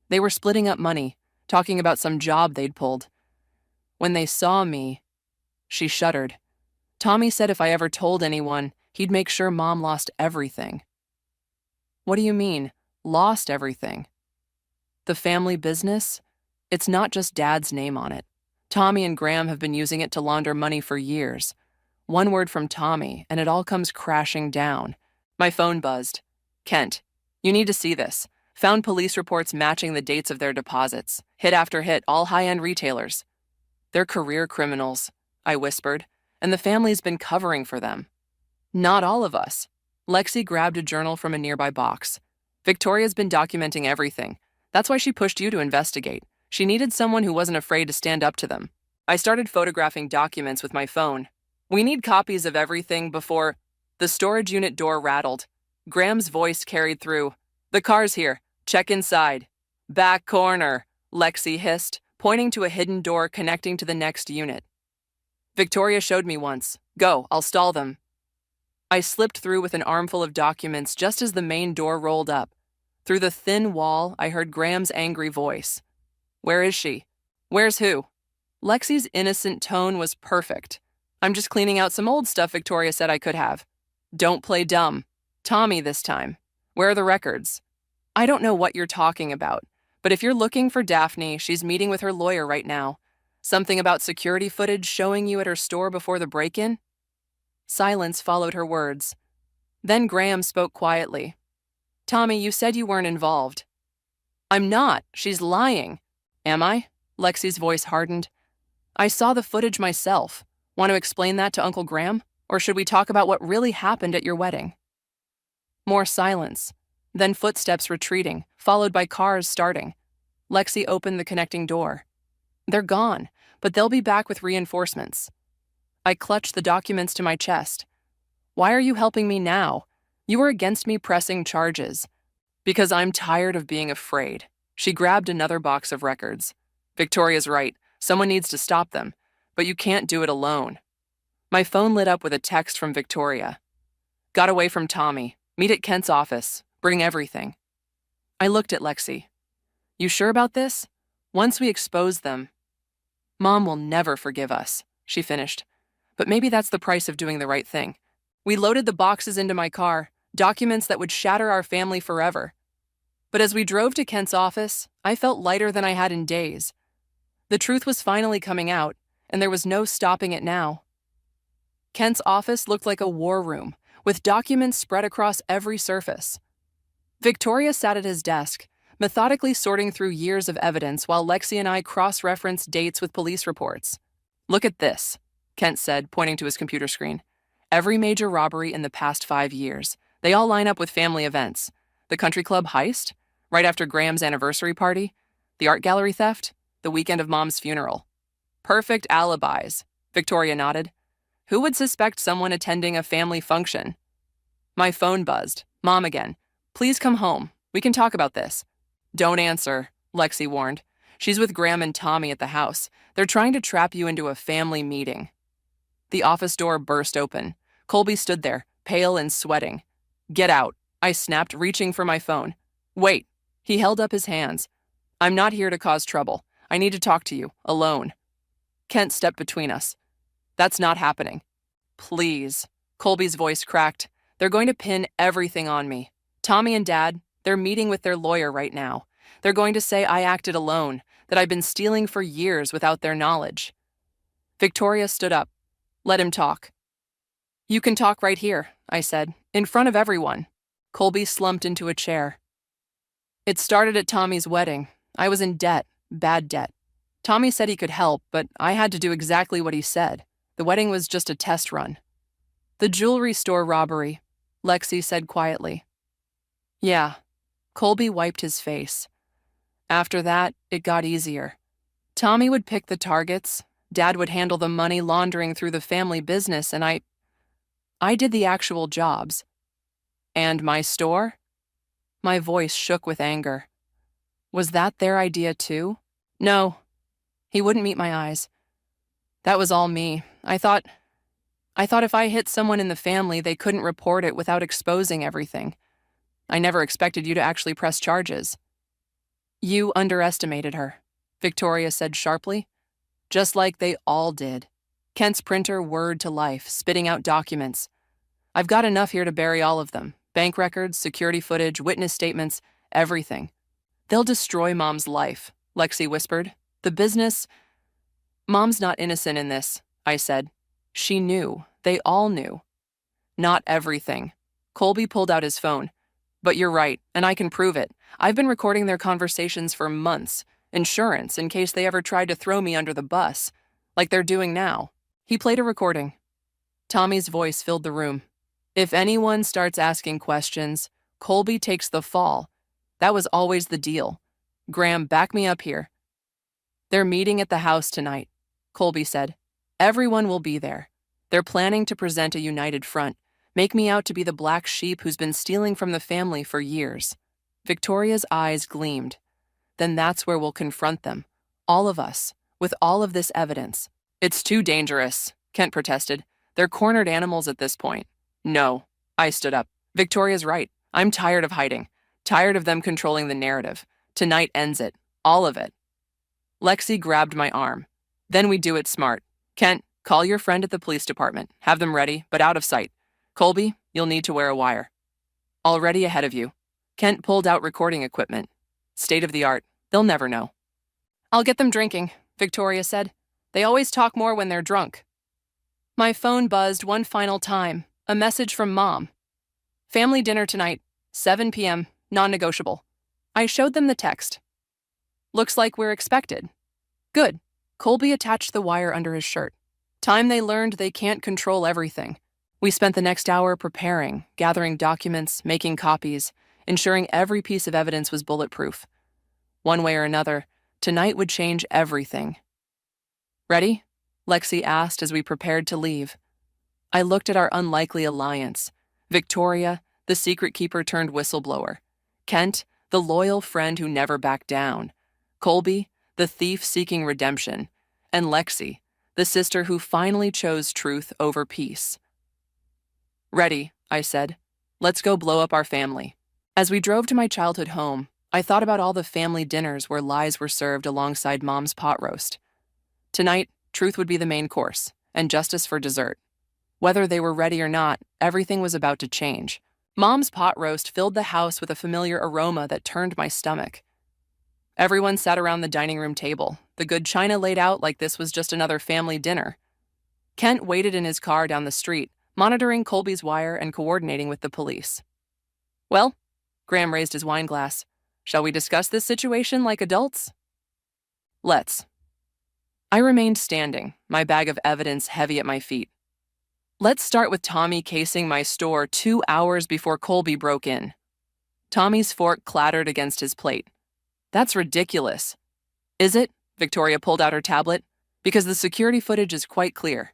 They were splitting up money, talking about some job they'd pulled. When they saw me, she shuddered. Tommy said if I ever told anyone, he'd make sure Mom lost everything. What do you mean, lost everything? The family business? It's not just Dad's name on it. Tommy and Graham have been using it to launder money for years. One word from Tommy, and it all comes crashing down. My phone buzzed. Kent, you need to see this. Found police reports matching the dates of their deposits. Hit after hit, all high-end retailers. They're career criminals, I whispered, and the family's been covering for them. Not all of us. Lexi grabbed a journal from a nearby box. Victoria's been documenting everything. That's why she pushed you to investigate. She needed someone who wasn't afraid to stand up to them. I started photographing documents with my phone. We need copies of everything before... The storage unit door rattled. Graham's voice carried through. The car's here. Check inside. Back corner, Lexi hissed, pointing to a hidden door connecting to the next unit. Victoria showed me once. Go, I'll stall them. I slipped through with an armful of documents just as the main door rolled up. Through the thin wall, I heard Graham's angry voice. Where is she? Where's who? Lexi's innocent tone was perfect. I'm just cleaning out some old stuff Victoria said I could have. Don't play dumb. Tommy this time. Where are the records? I don't know what you're talking about, but if you're looking for Daphne, she's meeting with her lawyer right now. Something about security footage showing you at her store before the break-in? Silence followed her words. Then Graham spoke quietly. Tommy, you said you weren't involved. I'm not. She's lying. Am I? Lexi's voice hardened. I saw the footage myself. Want to explain that to Uncle Graham? Or should we talk about what really happened at your wedding? More silence. Then footsteps retreating, followed by cars starting. Lexi opened the connecting door. They're gone, but they'll be back with reinforcements. I clutched the documents to my chest. Why are you helping me now? You were against me pressing charges. Because I'm tired of being afraid. She grabbed another box of records. Victoria's right. Someone needs to stop them. But you can't do it alone. My phone lit up with a text from Victoria. Got away from Tommy. Meet at Kent's office. Bring everything. I looked at Lexi. You sure about this? Once we expose them... Mom will never forgive us, she finished. but maybe that's the price of doing the right thing. We loaded the boxes into my car, documents that would shatter our family forever. But as we drove to Kent's office, I felt lighter than I had in days. The truth was finally coming out, and there was no stopping it now. Kent's office looked like a war room, with documents spread across every surface. Victoria sat at his desk, methodically sorting through years of evidence while Lexi and I cross-referenced dates with police reports. "Look at this," Kent said, pointing to his computer screen. "Every major robbery in the past 5 years. They all line up with family events. The country club heist, right after Graham's anniversary party, the art gallery theft, the weekend of Mom's funeral. Perfect alibis," Victoria nodded. "Who would suspect someone attending a family function?" My phone buzzed. "Mom again. Please come home. We can talk about this." "Don't answer," Lexi warned. "She's with Graham and Tommy at the house. They're trying to trap you into a family meeting." The office door burst open. Colby stood there, pale and sweating. "Get out," I snapped, reaching for my phone. "Wait." He held up his hands. "I'm not here to cause trouble. I need to talk to you, alone." Kent stepped between us. "That's not happening." "Please." Colby's voice cracked. "They're going to pin everything on me. Tommy and Dad, they're meeting with their lawyer right now. They're going to say I acted alone, that I've been stealing for years without their knowledge." Victoria stood up. "Let him talk." "You can talk right here," I said, "in front of everyone." Colby slumped into a chair. "It started at Tommy's wedding. I was in debt, bad debt. Tommy said he could help, but I had to do exactly what he said. The wedding was just a test run." "The jewelry store robbery," Lexi said quietly. "Yeah." Colby wiped his face. "After that, it got easier. Tommy would pick the targets, Dad would handle the money laundering through the family business, and I did the actual jobs." "And my store?" My voice shook with anger. "Was that their idea too?" "No." He wouldn't meet my eyes. "That was all me. I thought if I hit someone in the family, they couldn't report it without exposing everything. I never expected you to actually press charges." "You underestimated her," Victoria said sharply. "Just like they all did." Kent's printer whirred to life, spitting out documents. "I've got enough here to bury all of them. Bank records, security footage, witness statements, everything." "They'll destroy Mom's life," Lexi whispered. "The business—" "Mom's not innocent in this," I said. "She knew. They all knew." "Not everything." Colby pulled out his phone. "But you're right, and I can prove it. I've been recording their conversations for months. Insurance, in case they ever tried to throw me under the bus. Like they're doing now." He played a recording. Tommy's voice filled the room. "If anyone starts asking questions, Colby takes the fall. That was always the deal. Graham, back me up here." "They're meeting at the house tonight," Colby said. "Everyone will be there. They're planning to present a united front, make me out to be the black sheep who's been stealing from the family for years." Victoria's eyes gleamed. "Then that's where we'll confront them. All of us, with all of this evidence." "It's too dangerous," Kent protested. "They're cornered animals at this point." "No." I stood up. "Victoria's right. I'm tired of hiding. Tired of them controlling the narrative. Tonight ends it. All of it." Lexi grabbed my arm. "Then we do it smart. Kent, call your friend at the police department. Have them ready, but out of sight. Colby, you'll need to wear a wire." "Already ahead of you." Kent pulled out recording equipment. State of the art. They'll never know. "I'll get them drinking," Victoria said. "They always talk more when they're drunk." My phone buzzed one final time. A message from Mom. "Family dinner tonight, 7 p.m., non-negotiable." I showed them the text. "Looks like we're expected." "Good." Colby attached the wire under his shirt. Time they learned they can't control everything. We spent the next hour preparing, gathering documents, making copies, ensuring every piece of evidence was bulletproof. One way or another, tonight would change everything. "Ready?" Lexi asked as we prepared to leave. I looked at our unlikely alliance. Victoria, the secret keeper turned whistleblower. Kent, the loyal friend who never backed down. Colby, the thief seeking redemption. And Lexi, the sister who finally chose truth over peace. "Ready," I said. "Let's go blow up our family." As we drove to my childhood home, I thought about all the family dinners where lies were served alongside Mom's pot roast. Tonight, truth would be the main course, and justice for dessert. Whether they were ready or not, everything was about to change. Mom's pot roast filled the house with a familiar aroma that turned my stomach. Everyone sat around the dining room table, the good china laid out like this was just another family dinner. Kent waited in his car down the street, monitoring Colby's wire and coordinating with the police. Well, Graham raised his wine glass. Shall we discuss this situation like adults? Let's. I remained standing, my bag of evidence heavy at my feet. Let's start with Tommy casing my store 2 hours before Colby broke in. Tommy's fork clattered against his plate. That's ridiculous. Is it? Victoria pulled out her tablet. Because the security footage is quite clear.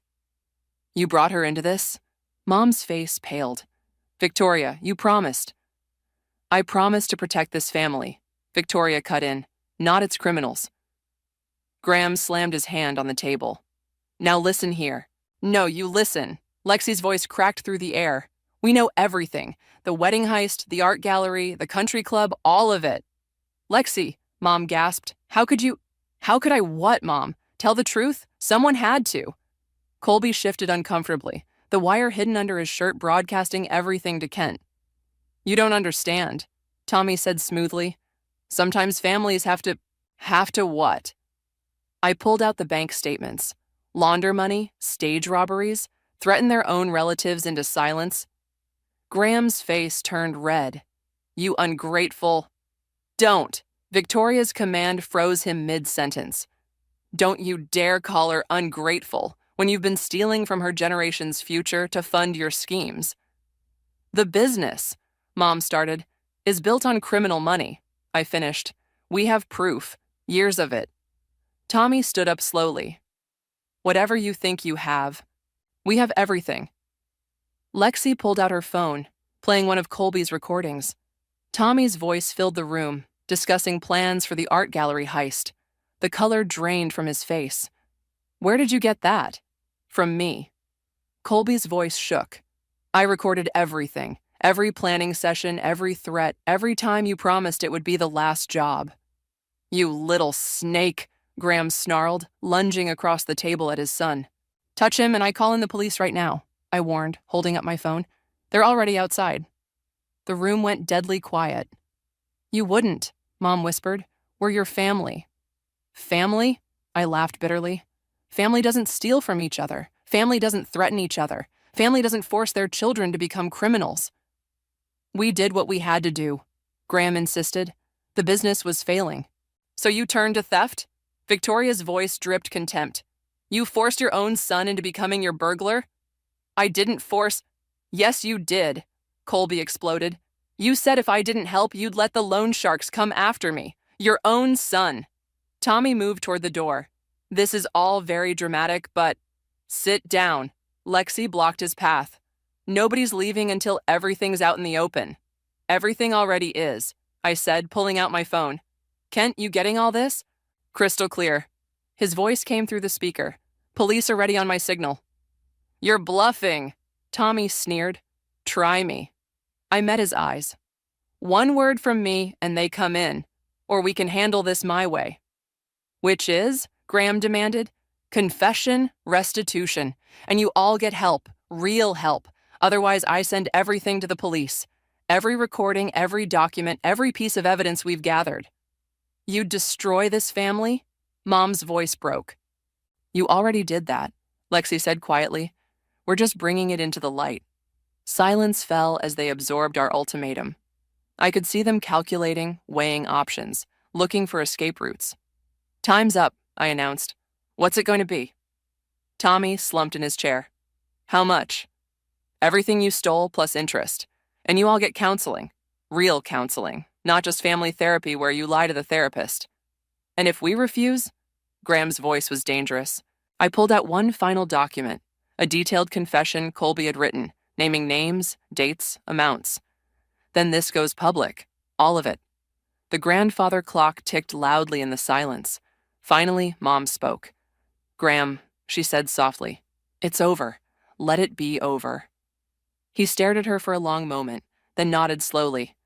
You brought her into this? Mom's face paled. Victoria, you promised. I promised to protect this family. Victoria cut in. Not its criminals. Graham slammed his hand on the table. Now listen here. No, you listen. Lexi's voice cracked through the air. We know everything. The wedding heist, the art gallery, the country club, all of it. Lexi, Mom gasped. How could I what, Mom? Tell the truth? Someone had to. Colby shifted uncomfortably, the wire hidden under his shirt broadcasting everything to Kent. You don't understand, Tommy said smoothly. Sometimes families have to what? I pulled out the bank statements. Launder money, stage robberies, threaten their own relatives into silence. Graham's face turned red. You ungrateful. Don't. Victoria's command froze him mid-sentence. Don't you dare call her ungrateful when you've been stealing from her generation's future to fund your schemes. The business, Mom started, is built on criminal money. I finished. We have proof. Years of it. Tommy stood up slowly. Whatever you think you have. We have everything. Lexi pulled out her phone, playing one of Colby's recordings. Tommy's voice filled the room, discussing plans for the art gallery heist. The color drained from his face. Where did you get that? From me. Colby's voice shook. I recorded everything. Every planning session, every threat, every time you promised it would be the last job. You little snake, Graham snarled, lunging across the table at his son. Touch him and I call in the police right now, I warned, holding up my phone. They're already outside. The room went deadly quiet. You wouldn't, Mom whispered. We're your family. Family? I laughed bitterly. Family doesn't steal from each other. Family doesn't threaten each other. Family doesn't force their children to become criminals. We did what we had to do, Graham insisted. The business was failing. So you turned to theft? Victoria's voice dripped contempt. You forced your own son into becoming your burglar? I didn't force. Yes, you did, Colby exploded. You said if I didn't help, you'd let the loan sharks come after me. Your own son. Tommy moved toward the door. This is all very dramatic, but... Sit down. Lexi blocked his path. Nobody's leaving until everything's out in the open. Everything already is, I said, pulling out my phone. Kent, you getting all this? Crystal clear. His voice came through the speaker. Police are ready on my signal. You're bluffing, Tommy sneered. Try me. I met his eyes. One word from me and they come in, or we can handle this my way. Which is, Graham demanded, confession, restitution, and you all get help, real help. Otherwise, I send everything to the police. Every recording, every document, every piece of evidence we've gathered. You'd destroy this family? Mom's voice broke. You already did that, Lexi said quietly. We're just bringing it into the light. Silence fell as they absorbed our ultimatum. I could see them calculating, weighing options, looking for escape routes. Time's up, I announced. What's it going to be? Tommy slumped in his chair. How much? Everything you stole plus interest. And you all get counseling. Real counseling, not just family therapy where you lie to the therapist. And if we refuse? Graham's voice was dangerous. I pulled out one final document, a detailed confession Colby had written, naming names, dates, amounts. Then this goes public, all of it. The grandfather clock ticked loudly in the silence. Finally, Mom spoke. Graham, she said softly, it's over. Let it be over. He stared at her for a long moment, then nodded slowly.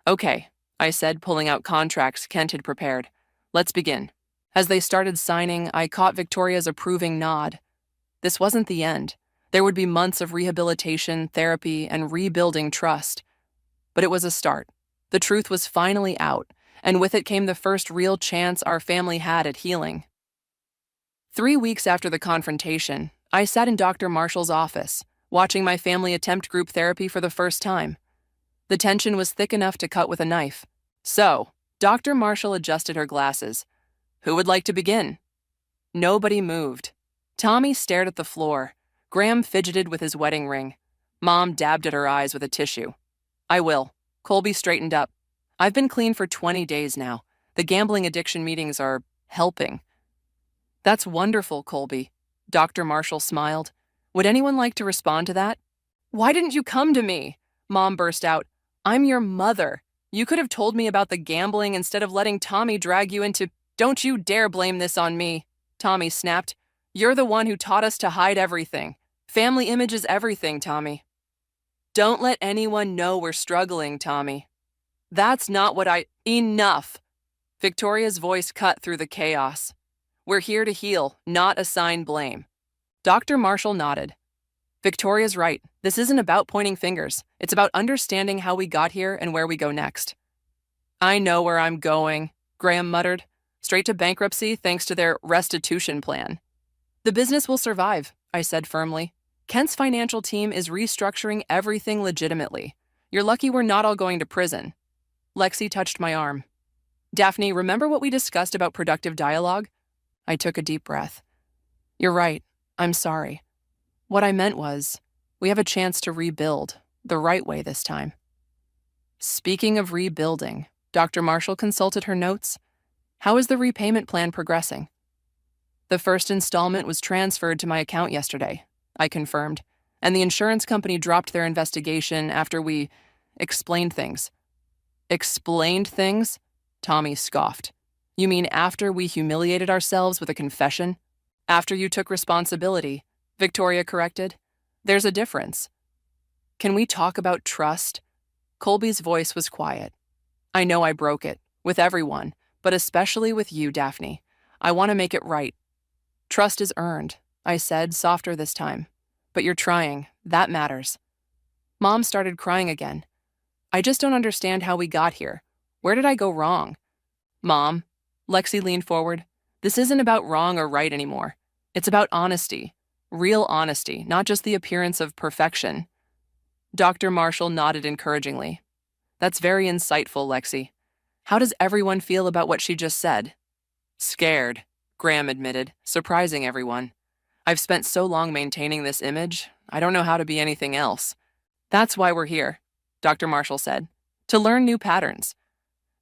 Okay, I said, pulling out contracts Kent had prepared. Let's begin. As they started signing, I caught Victoria's approving nod. This wasn't the end. There would be months of rehabilitation, therapy, and rebuilding trust. But it was a start. The truth was finally out, and with it came the first real chance our family had at healing. 3 weeks after the confrontation, I sat in Dr. Marshall's office, watching my family attempt group therapy for the first time. The tension was thick enough to cut with a knife. So, Dr. Marshall adjusted her glasses. Who would like to begin? Nobody moved. Tommy stared at the floor. Graham fidgeted with his wedding ring. Mom dabbed at her eyes with a tissue. I will. Colby straightened up. I've been clean for 20 days now. The gambling addiction meetings are helping. That's wonderful, Colby. Dr. Marshall smiled. Would anyone like to respond to that? Why didn't you come to me? Mom burst out. I'm your mother. You could have told me about the gambling instead of letting Tommy drag you into... Don't you dare blame this on me, Tommy snapped. You're the one who taught us to hide everything. Family image is everything, Tommy. Don't let anyone know we're struggling, Tommy. That's not what Enough! Victoria's voice cut through the chaos. We're here to heal, not assign blame. Dr. Marshall nodded. Victoria's right. This isn't about pointing fingers. It's about understanding how we got here and where we go next. I know where I'm going, Graham muttered. Straight to bankruptcy thanks to their restitution plan. The business will survive, I said firmly. Kent's financial team is restructuring everything legitimately. You're lucky we're not all going to prison. Lexi touched my arm. Daphne, remember what we discussed about productive dialogue? I took a deep breath. You're right. I'm sorry. What I meant was, we have a chance to rebuild, the right way this time. Speaking of rebuilding, Dr. Marshall consulted her notes. How is the repayment plan progressing? The first installment was transferred to my account yesterday, I confirmed, and the insurance company dropped their investigation after we explained things. Explained things? Tommy scoffed. You mean after we humiliated ourselves with a confession? After you took responsibility, Victoria corrected. There's a difference. Can we talk about trust? Colby's voice was quiet. I know I broke it, with everyone, but especially with you, Daphne. I want to make it right. Trust is earned, I said, softer this time. But you're trying. That matters. Mom started crying again. I just don't understand how we got here. Where did I go wrong? Mom, Lexi leaned forward. This isn't about wrong or right anymore. It's about honesty. Real honesty, not just the appearance of perfection. Dr. Marshall nodded encouragingly. That's very insightful, Lexi. How does everyone feel about what she just said? Scared, Graham admitted, surprising everyone. I've spent so long maintaining this image, I don't know how to be anything else. That's why we're here, Dr. Marshall said, to learn new patterns.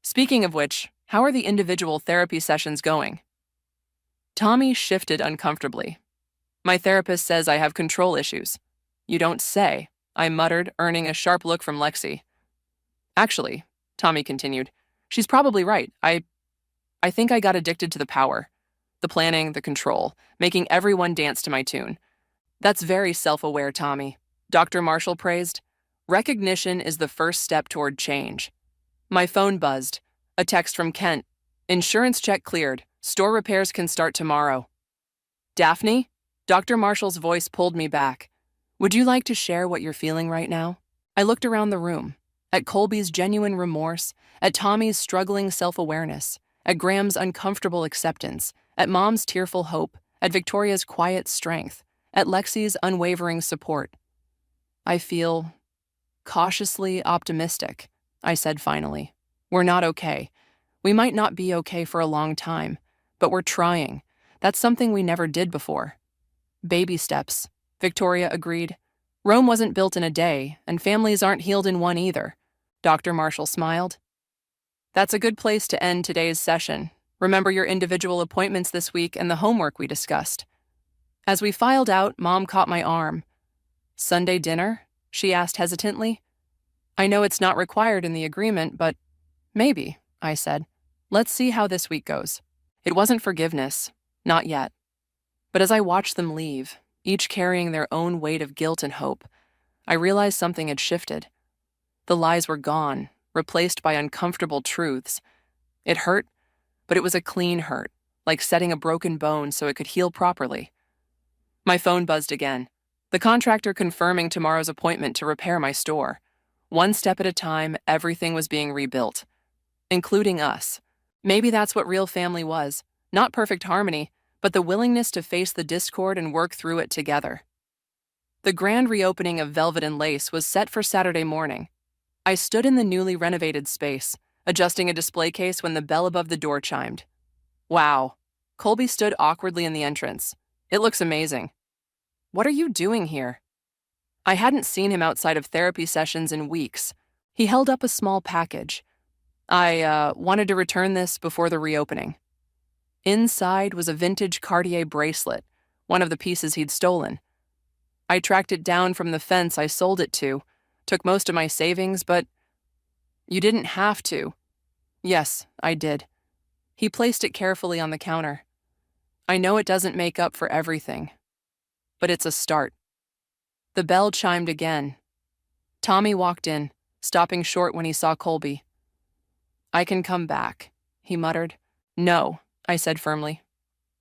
Speaking of which, how are the individual therapy sessions going? Tommy shifted uncomfortably. My therapist says I have control issues. You don't say, I muttered, earning a sharp look from Lexi. Actually, Tommy continued, she's probably right. I think I got addicted to the power. The planning, the control, making everyone dance to my tune. That's very self-aware, Tommy. Dr. Marshall praised. Recognition is the first step toward change. My phone buzzed. A text from Kent. Insurance check cleared. Store repairs can start tomorrow. Daphne? Dr. Marshall's voice pulled me back. Would you like to share what you're feeling right now? I looked around the room. At Colby's genuine remorse, at Tommy's struggling self-awareness, at Graham's uncomfortable acceptance, at Mom's tearful hope, at Victoria's quiet strength, at Lexi's unwavering support. I feel cautiously optimistic, I said finally. We're not okay. We might not be okay for a long time, but we're trying. That's something we never did before. Baby steps, Victoria agreed. Rome wasn't built in a day, and families aren't healed in one either. Dr. Marshall smiled. That's a good place to end today's session. Remember your individual appointments this week and the homework we discussed. As we filed out, Mom caught my arm. Sunday dinner? She asked hesitantly. I know it's not required in the agreement, but maybe, I said. Let's see how this week goes. It wasn't forgiveness, not yet. But as I watched them leave, each carrying their own weight of guilt and hope, I realized something had shifted. The lies were gone, replaced by uncomfortable truths. It hurt, but it was a clean hurt, like setting a broken bone so it could heal properly. My phone buzzed again. The contractor confirming tomorrow's appointment to repair my store. One step at a time, everything was being rebuilt, including us. Maybe that's what real family was. Not perfect harmony, but the willingness to face the discord and work through it together. The grand reopening of Velvet and Lace was set for Saturday morning. I stood in the newly renovated space, adjusting a display case when the bell above the door chimed. Wow. Colby stood awkwardly in the entrance. It looks amazing. What are you doing here? I hadn't seen him outside of therapy sessions in weeks. He held up a small package. I wanted to return this before the reopening. Inside was a vintage Cartier bracelet, one of the pieces he'd stolen. I tracked it down from the fence I sold it to, took most of my savings, but you didn't have to. Yes, I did. He placed it carefully on the counter. I know it doesn't make up for everything, but it's a start. The bell chimed again. Tommy walked in, stopping short when he saw Colby. I can come back, he muttered. No, I said firmly.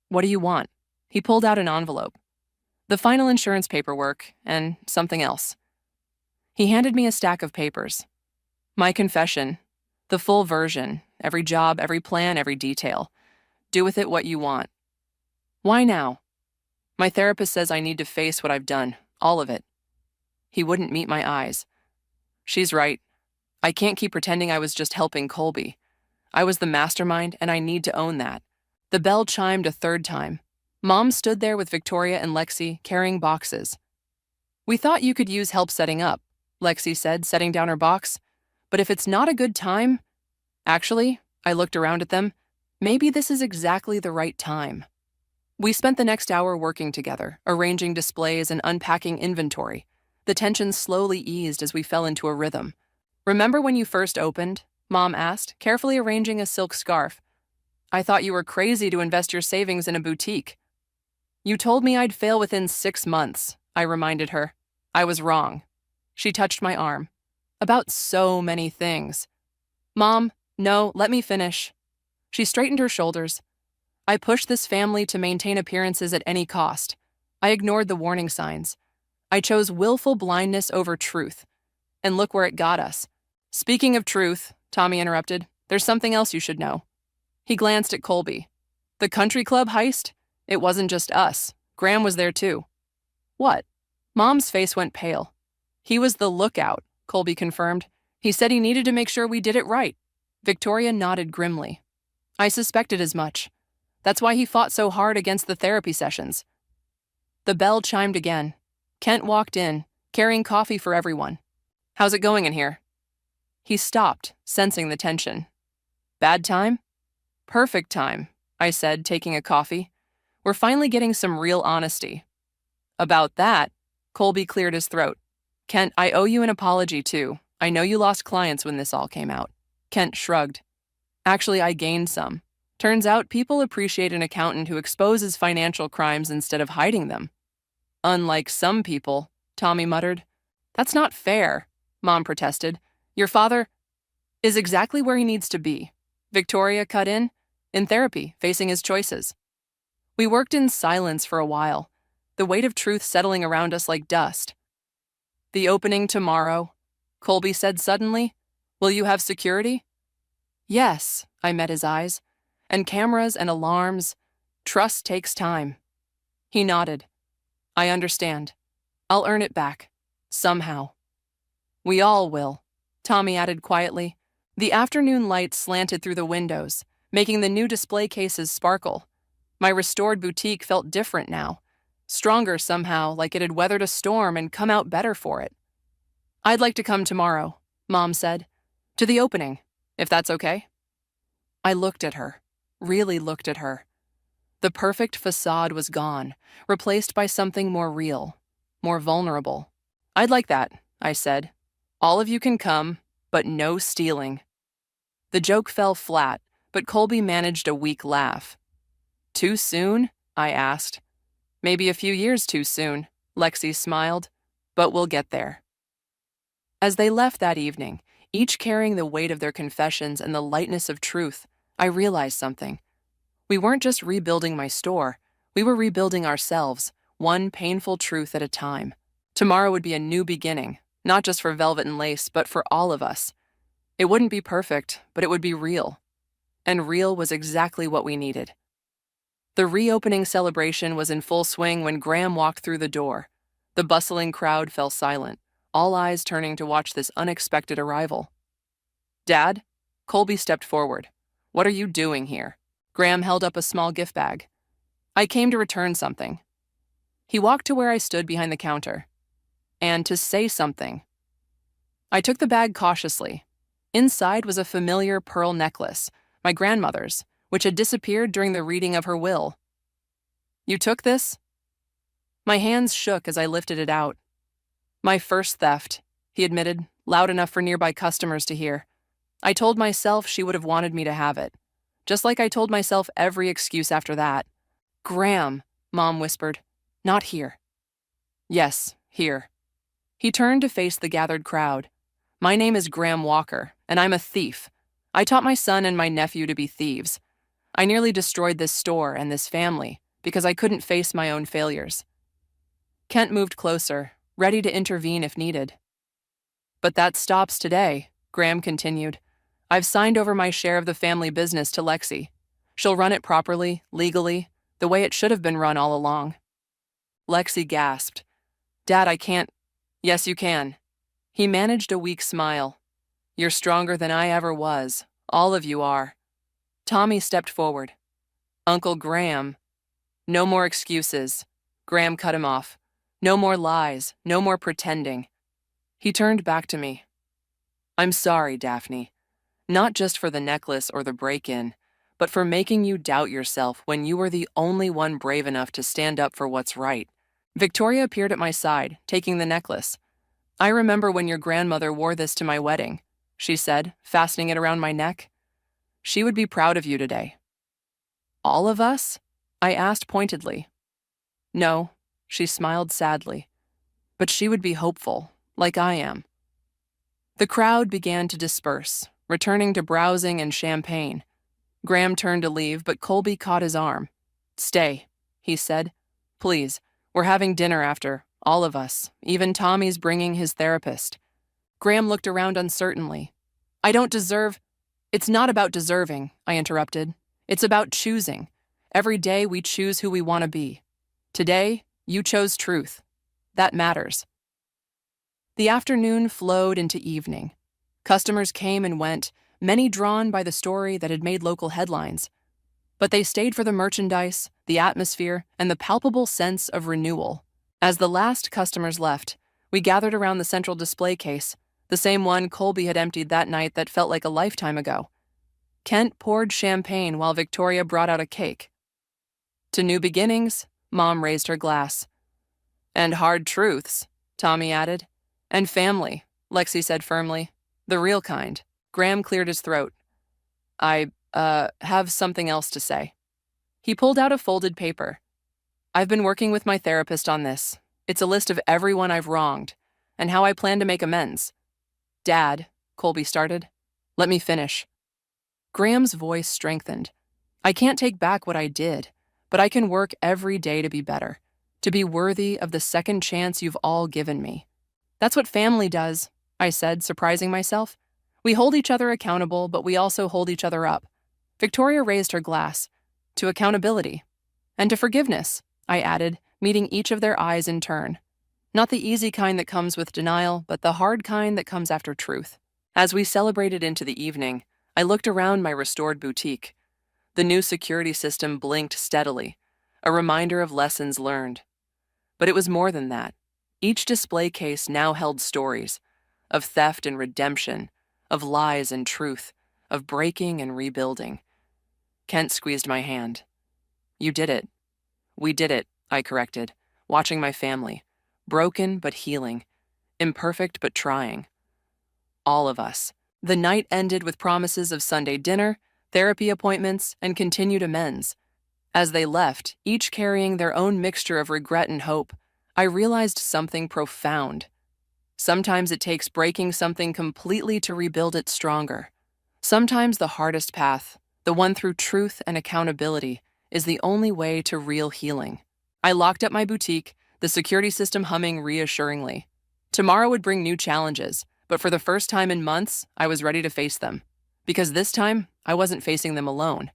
What do you want? He pulled out an envelope. The final insurance paperwork, and something else. He handed me a stack of papers. My confession, the full version, every job, every plan, every detail. Do with it what you want. Why now? My therapist says I need to face what I've done, all of it. He wouldn't meet my eyes. She's right. I can't keep pretending I was just helping Colby. I was the mastermind, and I need to own that. The bell chimed a third time. Mom stood there with Victoria and Lexi carrying boxes. We thought you could use help setting up, Lexi said, setting down her box. But if it's not a good time... Actually, I looked around at them. Maybe this is exactly the right time. We spent the next hour working together, arranging displays and unpacking inventory. The tension slowly eased as we fell into a rhythm. Remember when you first opened? Mom asked, carefully arranging a silk scarf. I thought you were crazy to invest your savings in a boutique. You told me I'd fail within 6 months, I reminded her. I was wrong. She touched my arm. About so many things. Mom, no, let me finish. She straightened her shoulders. I pushed this family to maintain appearances at any cost. I ignored the warning signs. I chose willful blindness over truth. And look where it got us. Speaking of truth, Tommy interrupted, there's something else you should know. He glanced at Colby. The country club heist? It wasn't just us. Graham was there too. What? Mom's face went pale. He was the lookout, Colby confirmed. He said he needed to make sure we did it right. Victoria nodded grimly. I suspected as much. That's why he fought so hard against the therapy sessions. The bell chimed again. Kent walked in, carrying coffee for everyone. How's it going in here? He stopped, sensing the tension. Bad time? Perfect time, I said, taking a coffee. We're finally getting some real honesty. About that, Colby cleared his throat. Kent, I owe you an apology too. I know you lost clients when this all came out. Kent shrugged. Actually, I gained some. Turns out people appreciate an accountant who exposes financial crimes instead of hiding them. Unlike some people, Tommy muttered. That's not fair, Mom protested. Your father is exactly where he needs to be. Victoria cut in therapy, facing his choices. We worked in silence for a while, the weight of truth settling around us like dust. The opening tomorrow, Colby said suddenly. Will you have security? Yes, I met his eyes. And cameras and alarms. Trust takes time. He nodded. I understand. I'll earn it back. Somehow. We all will, Tommy added quietly. The afternoon light slanted through the windows, making the new display cases sparkle. My restored boutique felt different now. Stronger somehow, like it had weathered a storm and come out better for it. I'd like to come tomorrow, Mom said. To the opening, if that's okay. I looked at her, really looked at her. The perfect facade was gone, replaced by something more real, more vulnerable. I'd like that, I said. All of you can come, but no stealing. The joke fell flat, but Colby managed a weak laugh. Too soon? I asked. Maybe a few years too soon, Lexi smiled, but we'll get there. As they left that evening, each carrying the weight of their confessions and the lightness of truth, I realized something. We weren't just rebuilding my store, we were rebuilding ourselves, one painful truth at a time. Tomorrow would be a new beginning, not just for Velvet and Lace, but for all of us. It wouldn't be perfect, but it would be real. And real was exactly what we needed. The reopening celebration was in full swing when Graham walked through the door. The bustling crowd fell silent, all eyes turning to watch this unexpected arrival. "Dad?" Colby stepped forward. "What are you doing here?" Graham held up a small gift bag. "I came to return something." He walked to where I stood behind the counter. "And to say something." I took the bag cautiously. Inside was a familiar pearl necklace, my grandmother's, which had disappeared during the reading of her will. "You took this?" My hands shook as I lifted it out. "My first theft," he admitted, loud enough for nearby customers to hear. I told myself she would have wanted me to have it, just like I told myself every excuse after that. "Graham," Mom whispered. "Not here." "Yes, here." He turned to face the gathered crowd. "My name is Graham Walker, and I'm a thief. I taught my son and my nephew to be thieves. I nearly destroyed this store and this family because I couldn't face my own failures." Kent moved closer, ready to intervene if needed. "But that stops today," Graham continued. "I've signed over my share of the family business to Lexi. She'll run it properly, legally, the way it should have been run all along." Lexi gasped. "Dad, I can't." "Yes, you can." He managed a weak smile. "You're stronger than I ever was. All of you are." Tommy stepped forward. "Uncle Graham." "No more excuses." Graham cut him off. "No more lies, no more pretending." He turned back to me. "I'm sorry, Daphne. Not just for the necklace or the break-in, but for making you doubt yourself when you were the only one brave enough to stand up for what's right." Victoria appeared at my side, taking the necklace. "I remember when your grandmother wore this to my wedding," she said, fastening it around my neck. "She would be proud of you today." "All of us?" I asked pointedly. "No," she smiled sadly. "But she would be hopeful, like I am." The crowd began to disperse, returning to browsing and champagne. Graham turned to leave, but Colby caught his arm. "Stay," he said. "Please, we're having dinner after, all of us. Even Tommy's bringing his therapist." Graham looked around uncertainly. "I don't deserve—" "It's not about deserving," I interrupted. "It's about choosing. Every day we choose who we want to be. Today, you chose truth. That matters." The afternoon flowed into evening. Customers came and went, many drawn by the story that had made local headlines. But they stayed for the merchandise, the atmosphere, and the palpable sense of renewal. As the last customers left, we gathered around the central display case, the same one Colby had emptied that night that felt like a lifetime ago. Kent poured champagne while Victoria brought out a cake. "To new beginnings," Mom raised her glass. "And hard truths," Tommy added. "And family," Lexi said firmly. "The real kind." Graham cleared his throat. I have something else to say." He pulled out a folded paper. "I've been working with my therapist on this. It's a list of everyone I've wronged, and how I plan to make amends." "Dad," Colby started. "Let me finish." Graham's voice strengthened. "I can't take back what I did, but I can work every day to be better, to be worthy of the second chance you've all given me." "That's what family does," I said, surprising myself. "We hold each other accountable, but we also hold each other up." Victoria raised her glass. "To accountability. And to forgiveness," I added, meeting each of their eyes in turn. Not the easy kind that comes with denial, but the hard kind that comes after truth. As we celebrated into the evening, I looked around my restored boutique. The new security system blinked steadily, a reminder of lessons learned. But it was more than that. Each display case now held stories of theft and redemption, of lies and truth, of breaking and rebuilding. Kent squeezed my hand. "You did it." "We did it," I corrected, watching my family, broken but healing, imperfect but trying. All of us. The night ended with promises of Sunday dinner, therapy appointments, and continued amends. As they left, each carrying their own mixture of regret and hope, I realized something profound. Sometimes it takes breaking something completely to rebuild it stronger. Sometimes the hardest path, the one through truth and accountability, is the only way to real healing. I locked up my boutique, the security system humming reassuringly. Tomorrow would bring new challenges, but for the first time in months, I was ready to face them. Because this time, I wasn't facing them alone.